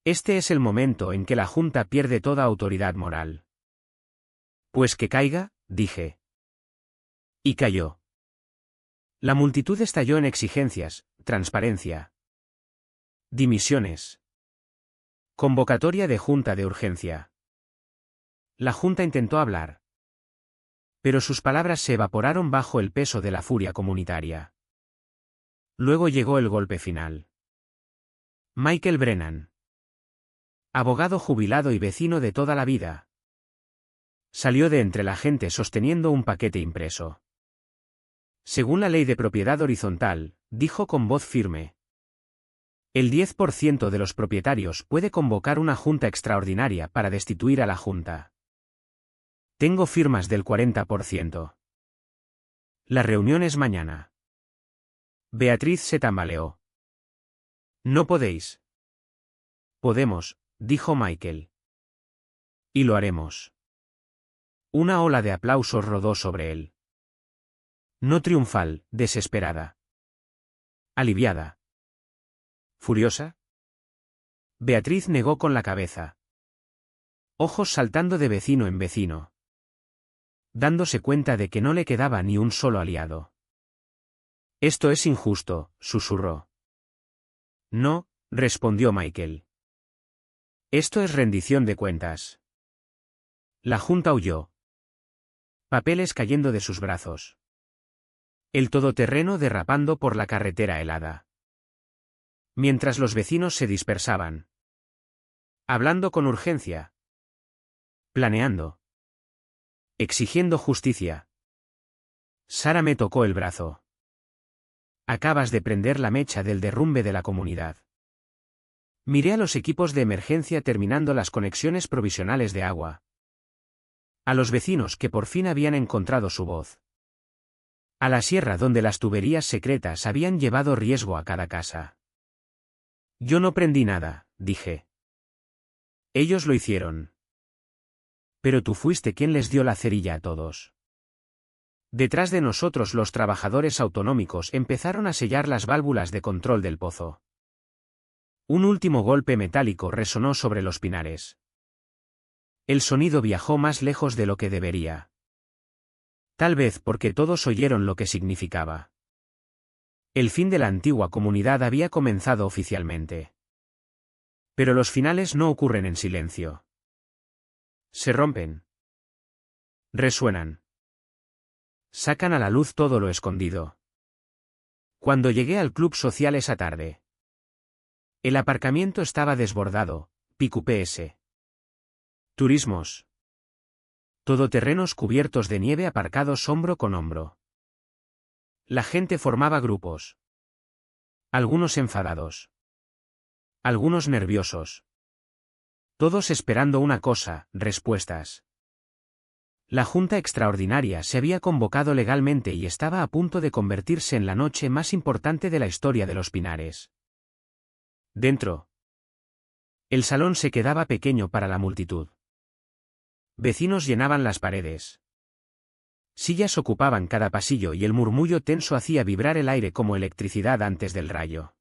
Este es el momento en que la Junta pierde toda autoridad moral. Pues que caiga, dije. Y cayó. La multitud estalló en exigencias, transparencia. Dimisiones. Convocatoria de Junta de urgencia. La Junta intentó hablar. Pero sus palabras se evaporaron bajo el peso de la furia comunitaria. Luego llegó el golpe final. Michael Brennan. Abogado jubilado y vecino de toda la vida. Salió de entre la gente sosteniendo un paquete impreso. Según la ley de propiedad horizontal, dijo con voz firme. El 10% de los propietarios puede convocar una junta extraordinaria para destituir a la junta. Tengo firmas del 40%. La reunión es mañana. Beatriz se tambaleó. No podéis. Podemos, dijo Michael. Y lo haremos. Una ola de aplausos rodó sobre él. No triunfal, desesperada. Aliviada. ¿Furiosa? Beatriz negó con la cabeza. Ojos saltando de vecino en vecino. Dándose cuenta de que no le quedaba ni un solo aliado. Esto es injusto, susurró. No, respondió Michael. Esto es rendición de cuentas. La Junta huyó. Papeles cayendo de sus brazos. El todoterreno derrapando por la carretera helada. Mientras los vecinos se dispersaban. Hablando con urgencia. Planeando. Exigiendo justicia. Sara me tocó el brazo. Acabas de prender la mecha del derrumbe de la comunidad. Miré a los equipos de emergencia terminando las conexiones provisionales de agua. A los vecinos que por fin habían encontrado su voz. A la sierra donde las tuberías secretas habían llevado riesgo a cada casa. Yo no prendí nada, dije. Ellos lo hicieron. Pero tú fuiste quien les dio la cerilla a todos. Detrás de nosotros los trabajadores autonómicos empezaron a sellar las válvulas de control del pozo. Un último golpe metálico resonó sobre los pinares. El sonido viajó más lejos de lo que debería. Tal vez porque todos oyeron lo que significaba. El fin de la antigua comunidad había comenzado oficialmente. Pero los finales no ocurren en silencio. Se rompen. Resuenan. Sacan a la luz todo lo escondido. Cuando llegué al club social esa tarde. El aparcamiento estaba desbordado, PQPS. Turismos. Todoterrenos cubiertos de nieve aparcados hombro con hombro. La gente formaba grupos. Algunos enfadados. Algunos nerviosos. Todos esperando una cosa, respuestas. La Junta Extraordinaria se había convocado legalmente y estaba a punto de convertirse en la noche más importante de la historia de los Pinares. Dentro. El salón se quedaba pequeño para la multitud. Vecinos llenaban las paredes. Sillas ocupaban cada pasillo y el murmullo tenso hacía vibrar el aire como electricidad antes del rayo.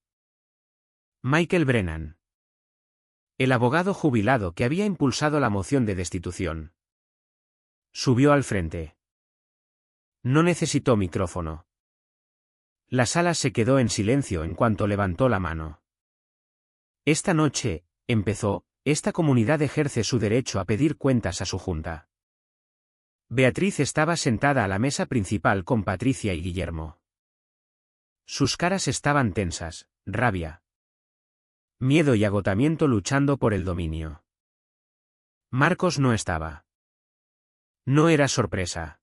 Michael Brennan. El abogado jubilado que había impulsado la moción de destitución. Subió al frente. No necesitó micrófono. La sala se quedó en silencio en cuanto levantó la mano. Esta noche, empezó, esta comunidad ejerce su derecho a pedir cuentas a su junta. Beatriz estaba sentada a la mesa principal con Patricia y Guillermo. Sus caras estaban tensas, rabia, miedo y agotamiento luchando por el dominio. Marcos no estaba. No era sorpresa.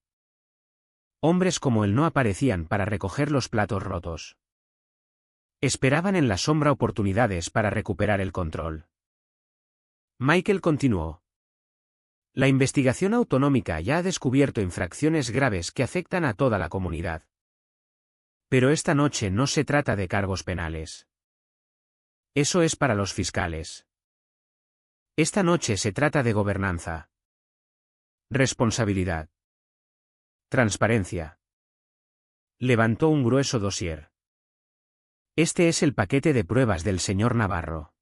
Hombres como él no aparecían para recoger los platos rotos. Esperaban en la sombra oportunidades para recuperar el control. Michael continuó. La investigación autonómica ya ha descubierto infracciones graves que afectan a toda la comunidad. Pero esta noche no se trata de cargos penales. Eso es para los fiscales. Esta noche se trata de gobernanza. Responsabilidad. Transparencia. Levantó un grueso dossier. Este es el paquete de pruebas del señor Navarro.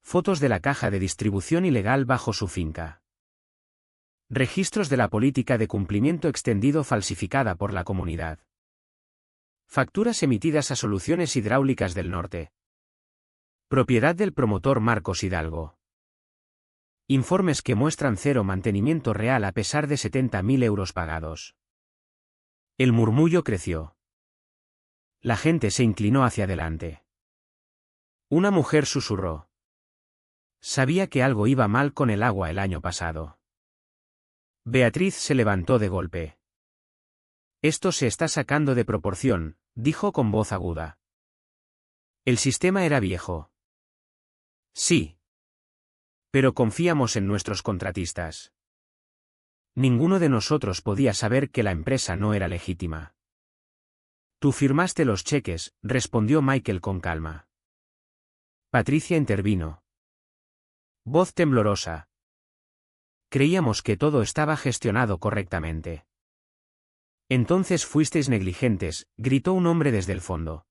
Fotos de la caja de distribución ilegal bajo su finca. Registros de la política de cumplimiento extendido falsificada por la comunidad. Facturas emitidas a Soluciones Hidráulicas del Norte. Propiedad del promotor Marcos Hidalgo. Informes que muestran cero mantenimiento real a pesar de 70.000 euros pagados. El murmullo creció. La gente se inclinó hacia adelante. Una mujer susurró. Sabía que algo iba mal con el agua el año pasado. Beatriz se levantó de golpe. Esto se está sacando de proporción, dijo con voz aguda. El sistema era viejo. Sí. Pero confiamos en nuestros contratistas. Ninguno de nosotros podía saber que la empresa no era legítima. Tú firmaste los cheques, respondió Michael con calma. Patricia intervino. Voz temblorosa. Creíamos que todo estaba gestionado correctamente. Entonces fuisteis negligentes, gritó un hombre desde el fondo.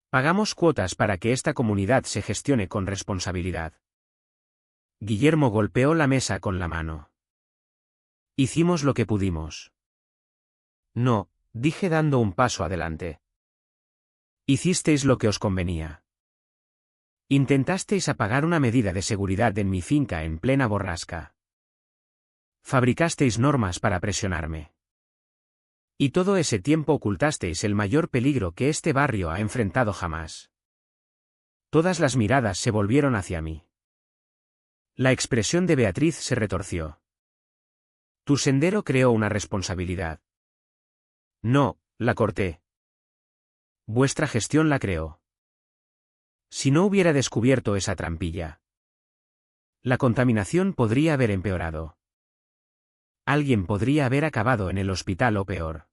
Pagamos cuotas para que esta comunidad se gestione con responsabilidad. Guillermo golpeó la mesa con la mano. Hicimos lo que pudimos. No, dije dando un paso adelante. Hicisteis lo que os convenía. Intentasteis apagar una medida de seguridad en mi finca en plena borrasca. Fabricasteis normas para presionarme. Y todo ese tiempo ocultasteis el mayor peligro que este barrio ha enfrentado jamás. Todas las miradas se volvieron hacia mí. La expresión de Beatriz se retorció. Tu sendero creó una responsabilidad. No, la corté. Vuestra gestión la creó. Si no hubiera descubierto esa trampilla, la contaminación podría haber empeorado. Alguien podría haber acabado en el hospital o peor.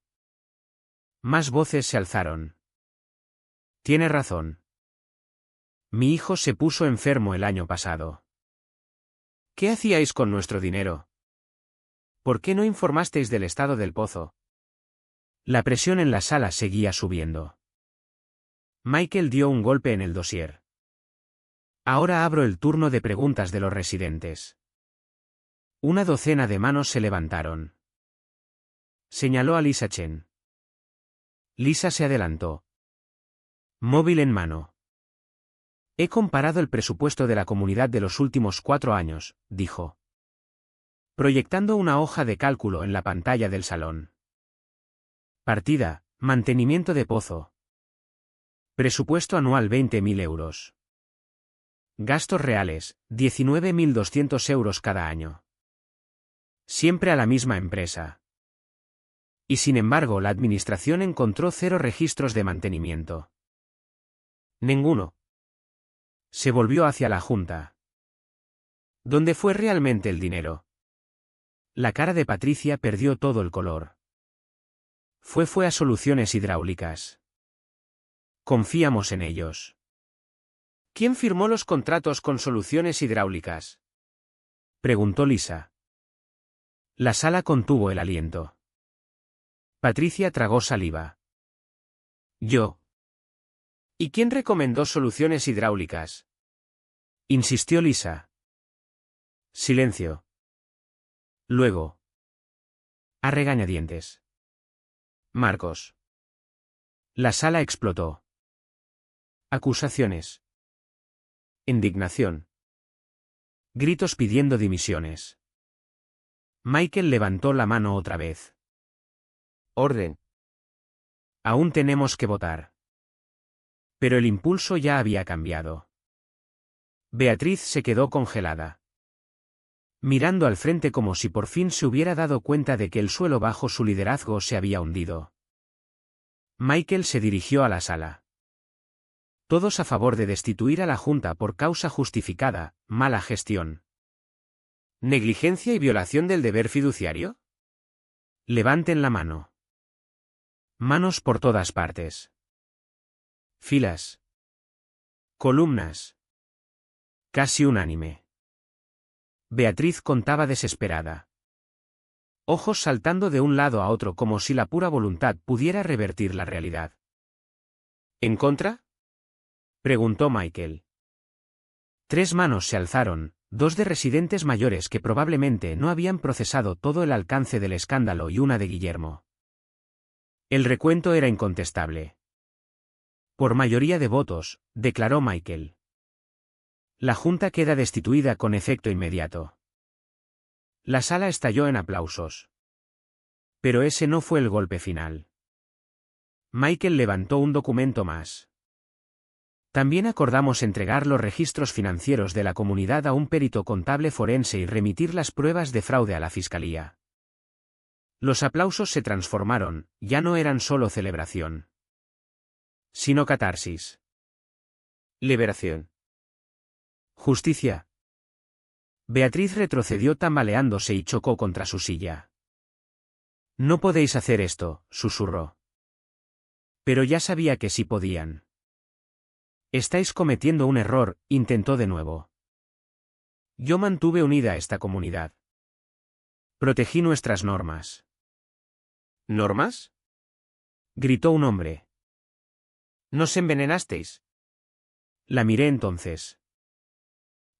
Más voces se alzaron. Tiene razón. Mi hijo se puso enfermo el año pasado. ¿Qué hacíais con nuestro dinero? ¿Por qué no informasteis del estado del pozo? La presión en la sala seguía subiendo. Michael dio un golpe en el dossier. Ahora abro el turno de preguntas de los residentes. Una docena de manos se levantaron. Señaló a Lisa Chen. Lisa se adelantó. Móvil en mano. He comparado el presupuesto de la comunidad de los últimos 4 años, dijo. Proyectando una hoja de cálculo en la pantalla del salón. Partida, mantenimiento de pozo. Presupuesto anual 20.000 euros. Gastos reales, 19.200 euros cada año. Siempre a la misma empresa. Y sin embargo la administración encontró 0 registros de mantenimiento. Ninguno. Se volvió hacia la junta. ¿Dónde fue realmente el dinero? La cara de Patricia perdió todo el color. Fue a Soluciones Hidráulicas. Confiamos en ellos. ¿Quién firmó los contratos con Soluciones Hidráulicas? Preguntó Lisa. La sala contuvo el aliento. Patricia tragó saliva. Yo. ¿Y quién recomendó Soluciones Hidráulicas? Insistió Lisa. Silencio. Luego. A regañadientes. Marcos. La sala explotó. Acusaciones. Indignación. Gritos pidiendo dimisiones. Michael levantó la mano otra vez. Orden. Aún tenemos que votar. Pero el impulso ya había cambiado. Beatriz se quedó congelada, mirando al frente como si por fin se hubiera dado cuenta de que el suelo bajo su liderazgo se había hundido. Michael se dirigió a la sala. Todos a favor de destituir a la Junta por causa justificada, mala gestión. ¿Negligencia y violación del deber fiduciario? Levanten la mano. Manos por todas partes. Filas. Columnas. Casi unánime. Beatriz contaba desesperada. Ojos saltando de un lado a otro como si la pura voluntad pudiera revertir la realidad. ¿En contra?, preguntó Michael. 3 manos se alzaron, 2 de residentes mayores que probablemente no habían procesado todo el alcance del escándalo y una de Guillermo. El recuento era incontestable. Por mayoría de votos, declaró Michael. La Junta queda destituida con efecto inmediato. La sala estalló en aplausos. Pero ese no fue el golpe final. Michael levantó un documento más. También acordamos entregar los registros financieros de la comunidad a un perito contable forense y remitir las pruebas de fraude a la Fiscalía. Los aplausos se transformaron, ya no eran solo celebración, sino catarsis. Liberación. Justicia. Beatriz retrocedió tambaleándose y chocó contra su silla. No podéis hacer esto, susurró. Pero ya sabía que sí podían. Estáis cometiendo un error, intentó de nuevo. Yo mantuve unida a esta comunidad. Protegí nuestras normas. ¿Normas?, gritó un hombre. ¿Nos envenenasteis? La miré entonces.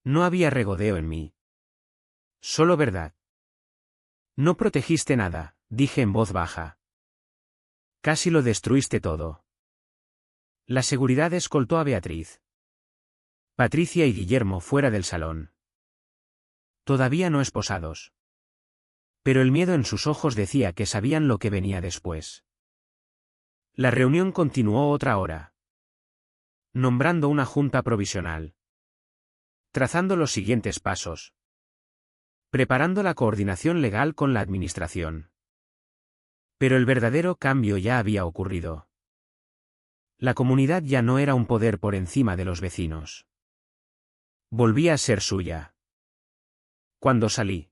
No había regodeo en mí. Solo verdad. No protegiste nada, dije en voz baja. Casi lo destruiste todo. La seguridad escoltó a Beatriz, Patricia y Guillermo fuera del salón. Todavía no esposados. Pero el miedo en sus ojos decía que sabían lo que venía después. La reunión continuó otra hora. Nombrando una junta provisional. Trazando los siguientes pasos. Preparando la coordinación legal con la administración. Pero el verdadero cambio ya había ocurrido. La comunidad ya no era un poder por encima de los vecinos. Volvía a ser suya. Cuando salí,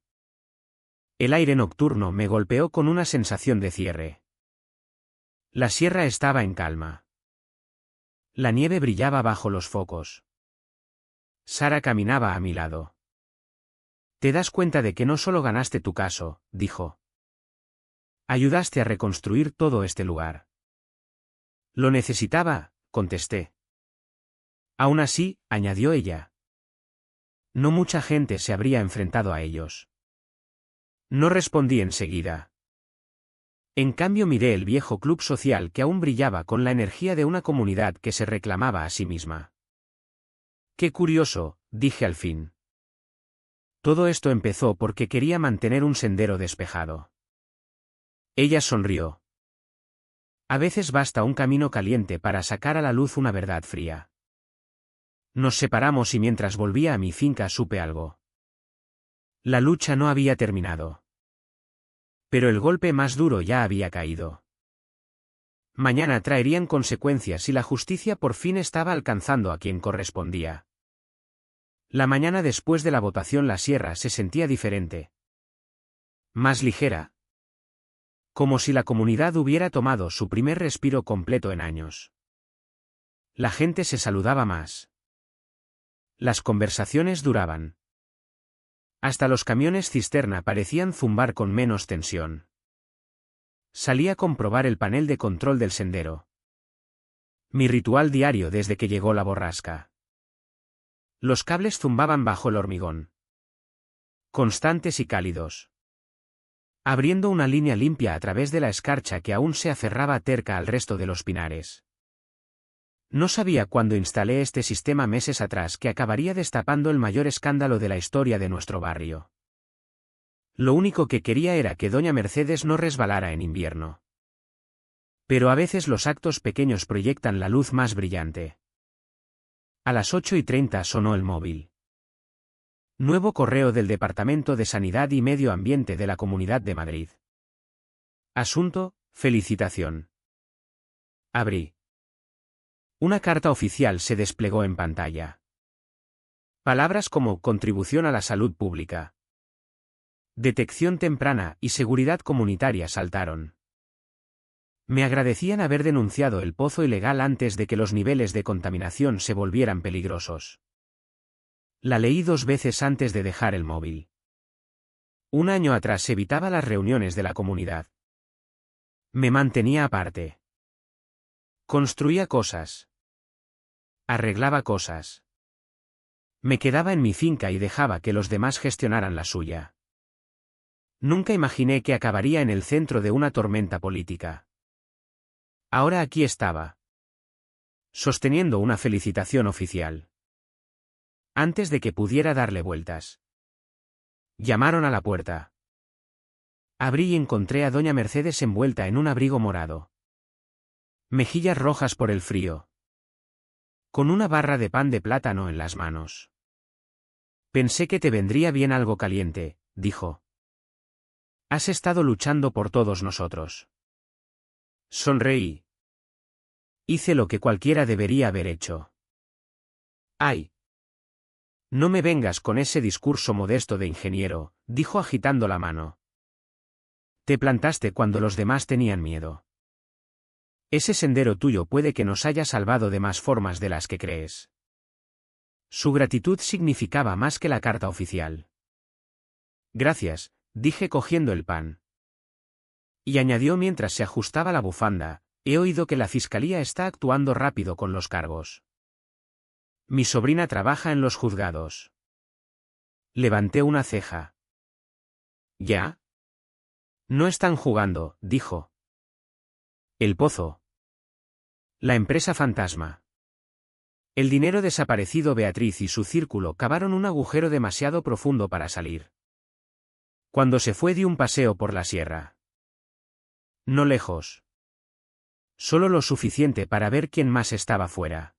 el aire nocturno me golpeó con una sensación de cierre. La sierra estaba en calma. La nieve brillaba bajo los focos. Sara caminaba a mi lado. Te das cuenta de que no solo ganaste tu caso, dijo. Ayudaste a reconstruir todo este lugar. Lo necesitaba, contesté. Aún así, añadió ella. No mucha gente se habría enfrentado a ellos. No respondí enseguida. En cambio miré el viejo club social que aún brillaba con la energía de una comunidad que se reclamaba a sí misma. Qué curioso, dije al fin. Todo esto empezó porque quería mantener un sendero despejado. Ella sonrió. A veces basta un camino caliente para sacar a la luz una verdad fría. Nos separamos y mientras volvía a mi finca supe algo. La lucha no había terminado. Pero el golpe más duro ya había caído. Mañana traerían consecuencias y la justicia por fin estaba alcanzando a quien correspondía. La mañana después de la votación la sierra se sentía diferente. Más ligera. Como si la comunidad hubiera tomado su primer respiro completo en años. La gente se saludaba más. Las conversaciones duraban. Hasta los camiones cisterna parecían zumbar con menos tensión. Salí a comprobar el panel de control del sendero. Mi ritual diario desde que llegó la borrasca. Los cables zumbaban bajo el hormigón. Constantes y cálidos. Abriendo una línea limpia a través de la escarcha que aún se aferraba terca al resto de los pinares. No sabía cuando instalé este sistema meses atrás que acabaría destapando el mayor escándalo de la historia de nuestro barrio. Lo único que quería era que doña Mercedes no resbalara en invierno. Pero a veces los actos pequeños proyectan la luz más brillante. A las 8:30 sonó el móvil. Nuevo correo del Departamento de Sanidad y Medio Ambiente de la Comunidad de Madrid. Asunto: felicitación. Abrí. Una carta oficial se desplegó en pantalla. Palabras como contribución a la salud pública, detección temprana y seguridad comunitaria saltaron. Me agradecían haber denunciado el pozo ilegal antes de que los niveles de contaminación se volvieran peligrosos. La leí 2 veces antes de dejar el móvil. Un año atrás evitaba las reuniones de la comunidad. Me mantenía aparte. Construía cosas. Arreglaba cosas. Me quedaba en mi finca y dejaba que los demás gestionaran la suya. Nunca imaginé que acabaría en el centro de una tormenta política. Ahora aquí estaba, sosteniendo una felicitación oficial. Antes de que pudiera darle vueltas. Llamaron a la puerta. Abrí y encontré a doña Mercedes envuelta en un abrigo morado. Mejillas rojas por el frío. Con una barra de pan de plátano en las manos. Pensé que te vendría bien algo caliente, dijo. Has estado luchando por todos nosotros. Sonreí. Hice lo que cualquiera debería haber hecho. ¡Ay! No me vengas con ese discurso modesto de ingeniero, dijo agitando la mano. Te plantaste cuando los demás tenían miedo. Ese sendero tuyo puede que nos haya salvado de más formas de las que crees. Su gratitud significaba más que la carta oficial. Gracias, dije cogiendo el pan. Y añadió mientras se ajustaba la bufanda, he oído que la fiscalía está actuando rápido con los cargos. Mi sobrina trabaja en los juzgados. Levanté una ceja. ¿Ya? No están jugando, dijo. El pozo. La empresa fantasma. El dinero desaparecido. Beatriz y su círculo cavaron un agujero demasiado profundo para salir. Cuando se fue di un paseo por la sierra. No lejos. Solo lo suficiente para ver quién más estaba fuera.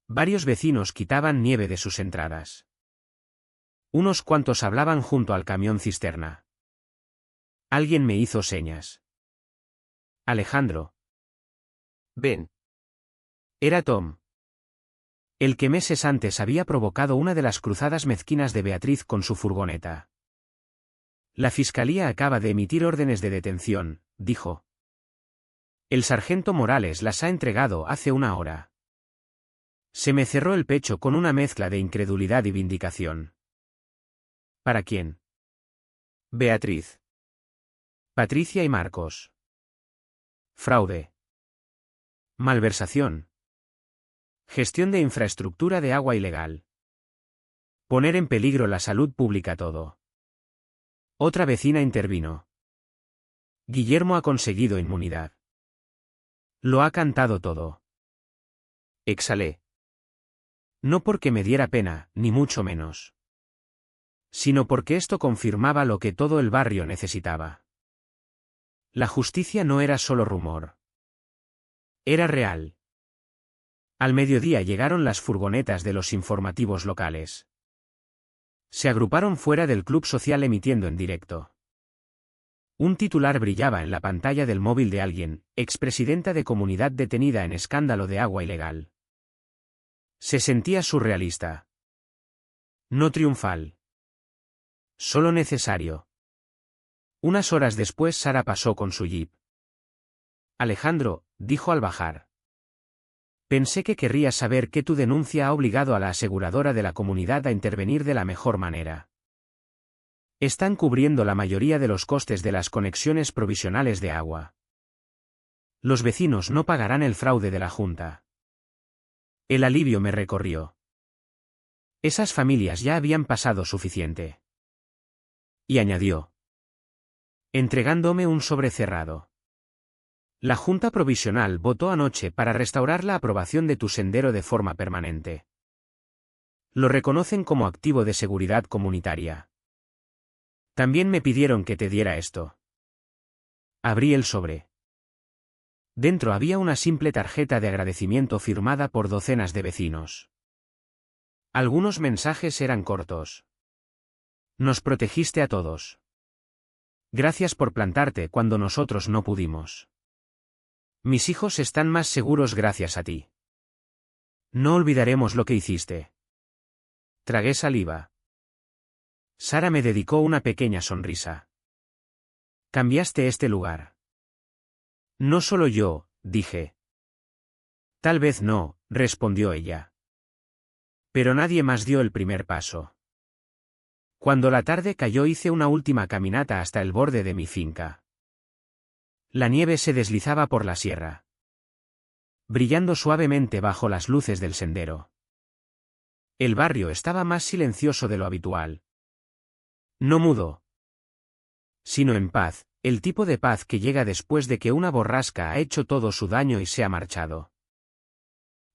Varios vecinos quitaban nieve de sus entradas. Unos cuantos hablaban junto al camión cisterna. Alguien me hizo señas. Alejandro. Ven. Era Tom. El que meses antes había provocado una de las cruzadas mezquinas de Beatriz con su furgoneta. La fiscalía acaba de emitir órdenes de detención, dijo. El sargento Morales las ha entregado hace una hora. Se me cerró el pecho con una mezcla de incredulidad y vindicación. ¿Para quién? Beatriz. Patricia y Marcos. Fraude. Malversación. Gestión de infraestructura de agua ilegal. Poner en peligro la salud pública. Todo. Otra vecina intervino. Guillermo ha conseguido inmunidad. Lo ha cantado todo. Exhalé. No porque me diera pena, ni mucho menos. Sino porque esto confirmaba lo que todo el barrio necesitaba. La justicia no era solo rumor. Era real. Al mediodía llegaron las furgonetas de los informativos locales. Se agruparon fuera del club social emitiendo en directo. Un titular brillaba en la pantalla del móvil de alguien, expresidenta de comunidad detenida en escándalo de agua ilegal. Se sentía surrealista. No triunfal. Solo necesario. Unas horas después Sara pasó con su jeep. Alejandro, dijo al bajar. Pensé que querrías saber que tu denuncia ha obligado a la aseguradora de la comunidad a intervenir de la mejor manera. Están cubriendo la mayoría de los costes de las conexiones provisionales de agua. Los vecinos no pagarán el fraude de la Junta. El alivio me recorrió. Esas familias ya habían pasado suficiente. Y añadió. Entregándome un sobre cerrado. La Junta Provisional votó anoche para restaurar la aprobación de tu sendero de forma permanente. Lo reconocen como activo de seguridad comunitaria. También me pidieron que te diera esto. Abrí el sobre. Dentro había una simple tarjeta de agradecimiento firmada por docenas de vecinos. Algunos mensajes eran cortos. Nos protegiste a todos. Gracias por plantarte cuando nosotros no pudimos. Mis hijos están más seguros gracias a ti. No olvidaremos lo que hiciste. Tragué saliva. Sara me dedicó una pequeña sonrisa. Cambiaste este lugar. No solo yo, dije. Tal vez no, respondió ella. Pero nadie más dio el primer paso. Cuando la tarde cayó hice una última caminata hasta el borde de mi finca. La nieve se deslizaba por la sierra, brillando suavemente bajo las luces del sendero. El barrio estaba más silencioso de lo habitual. No mudo, sino en paz, el tipo de paz que llega después de que una borrasca ha hecho todo su daño y se ha marchado.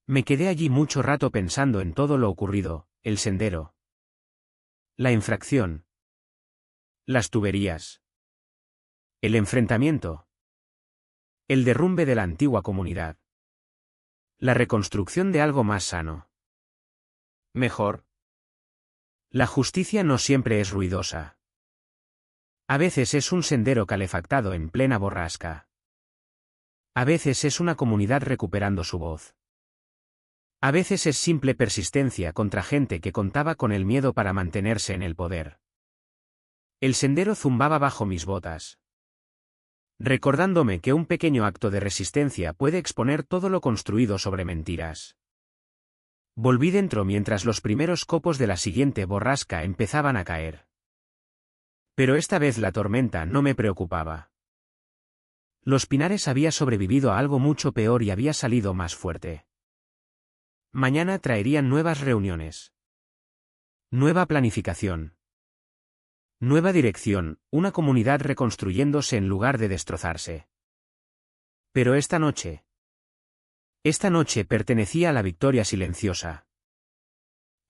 Me quedé allí mucho rato pensando en todo lo ocurrido, el sendero, la infracción, las tuberías, el enfrentamiento, el derrumbe de la antigua comunidad, la reconstrucción de algo más sano. Mejor. La justicia no siempre es ruidosa. A veces es un sendero calefactado en plena borrasca. A veces es una comunidad recuperando su voz. A veces es simple persistencia contra gente que contaba con el miedo para mantenerse en el poder. El sendero zumbaba bajo mis botas, recordándome que un pequeño acto de resistencia puede exponer todo lo construido sobre mentiras. Volví dentro mientras los primeros copos de la siguiente borrasca empezaban a caer. Pero esta vez la tormenta no me preocupaba. Los Pinares había sobrevivido a algo mucho peor y había salido más fuerte. Mañana traerían nuevas reuniones. Nueva planificación. Nueva dirección, una comunidad reconstruyéndose en lugar de destrozarse. Pero esta noche pertenecía a la victoria silenciosa.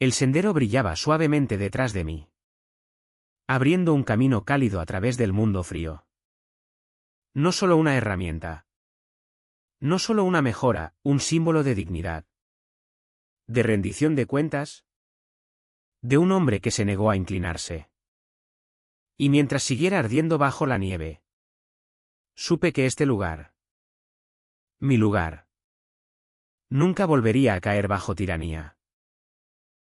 El sendero brillaba suavemente detrás de mí, abriendo un camino cálido a través del mundo frío. No solo una herramienta. No solo una mejora, un símbolo de dignidad. De rendición de cuentas. De un hombre que se negó a inclinarse. Y mientras siguiera ardiendo bajo la nieve, supe que este lugar, mi lugar, nunca volvería a caer bajo tiranía.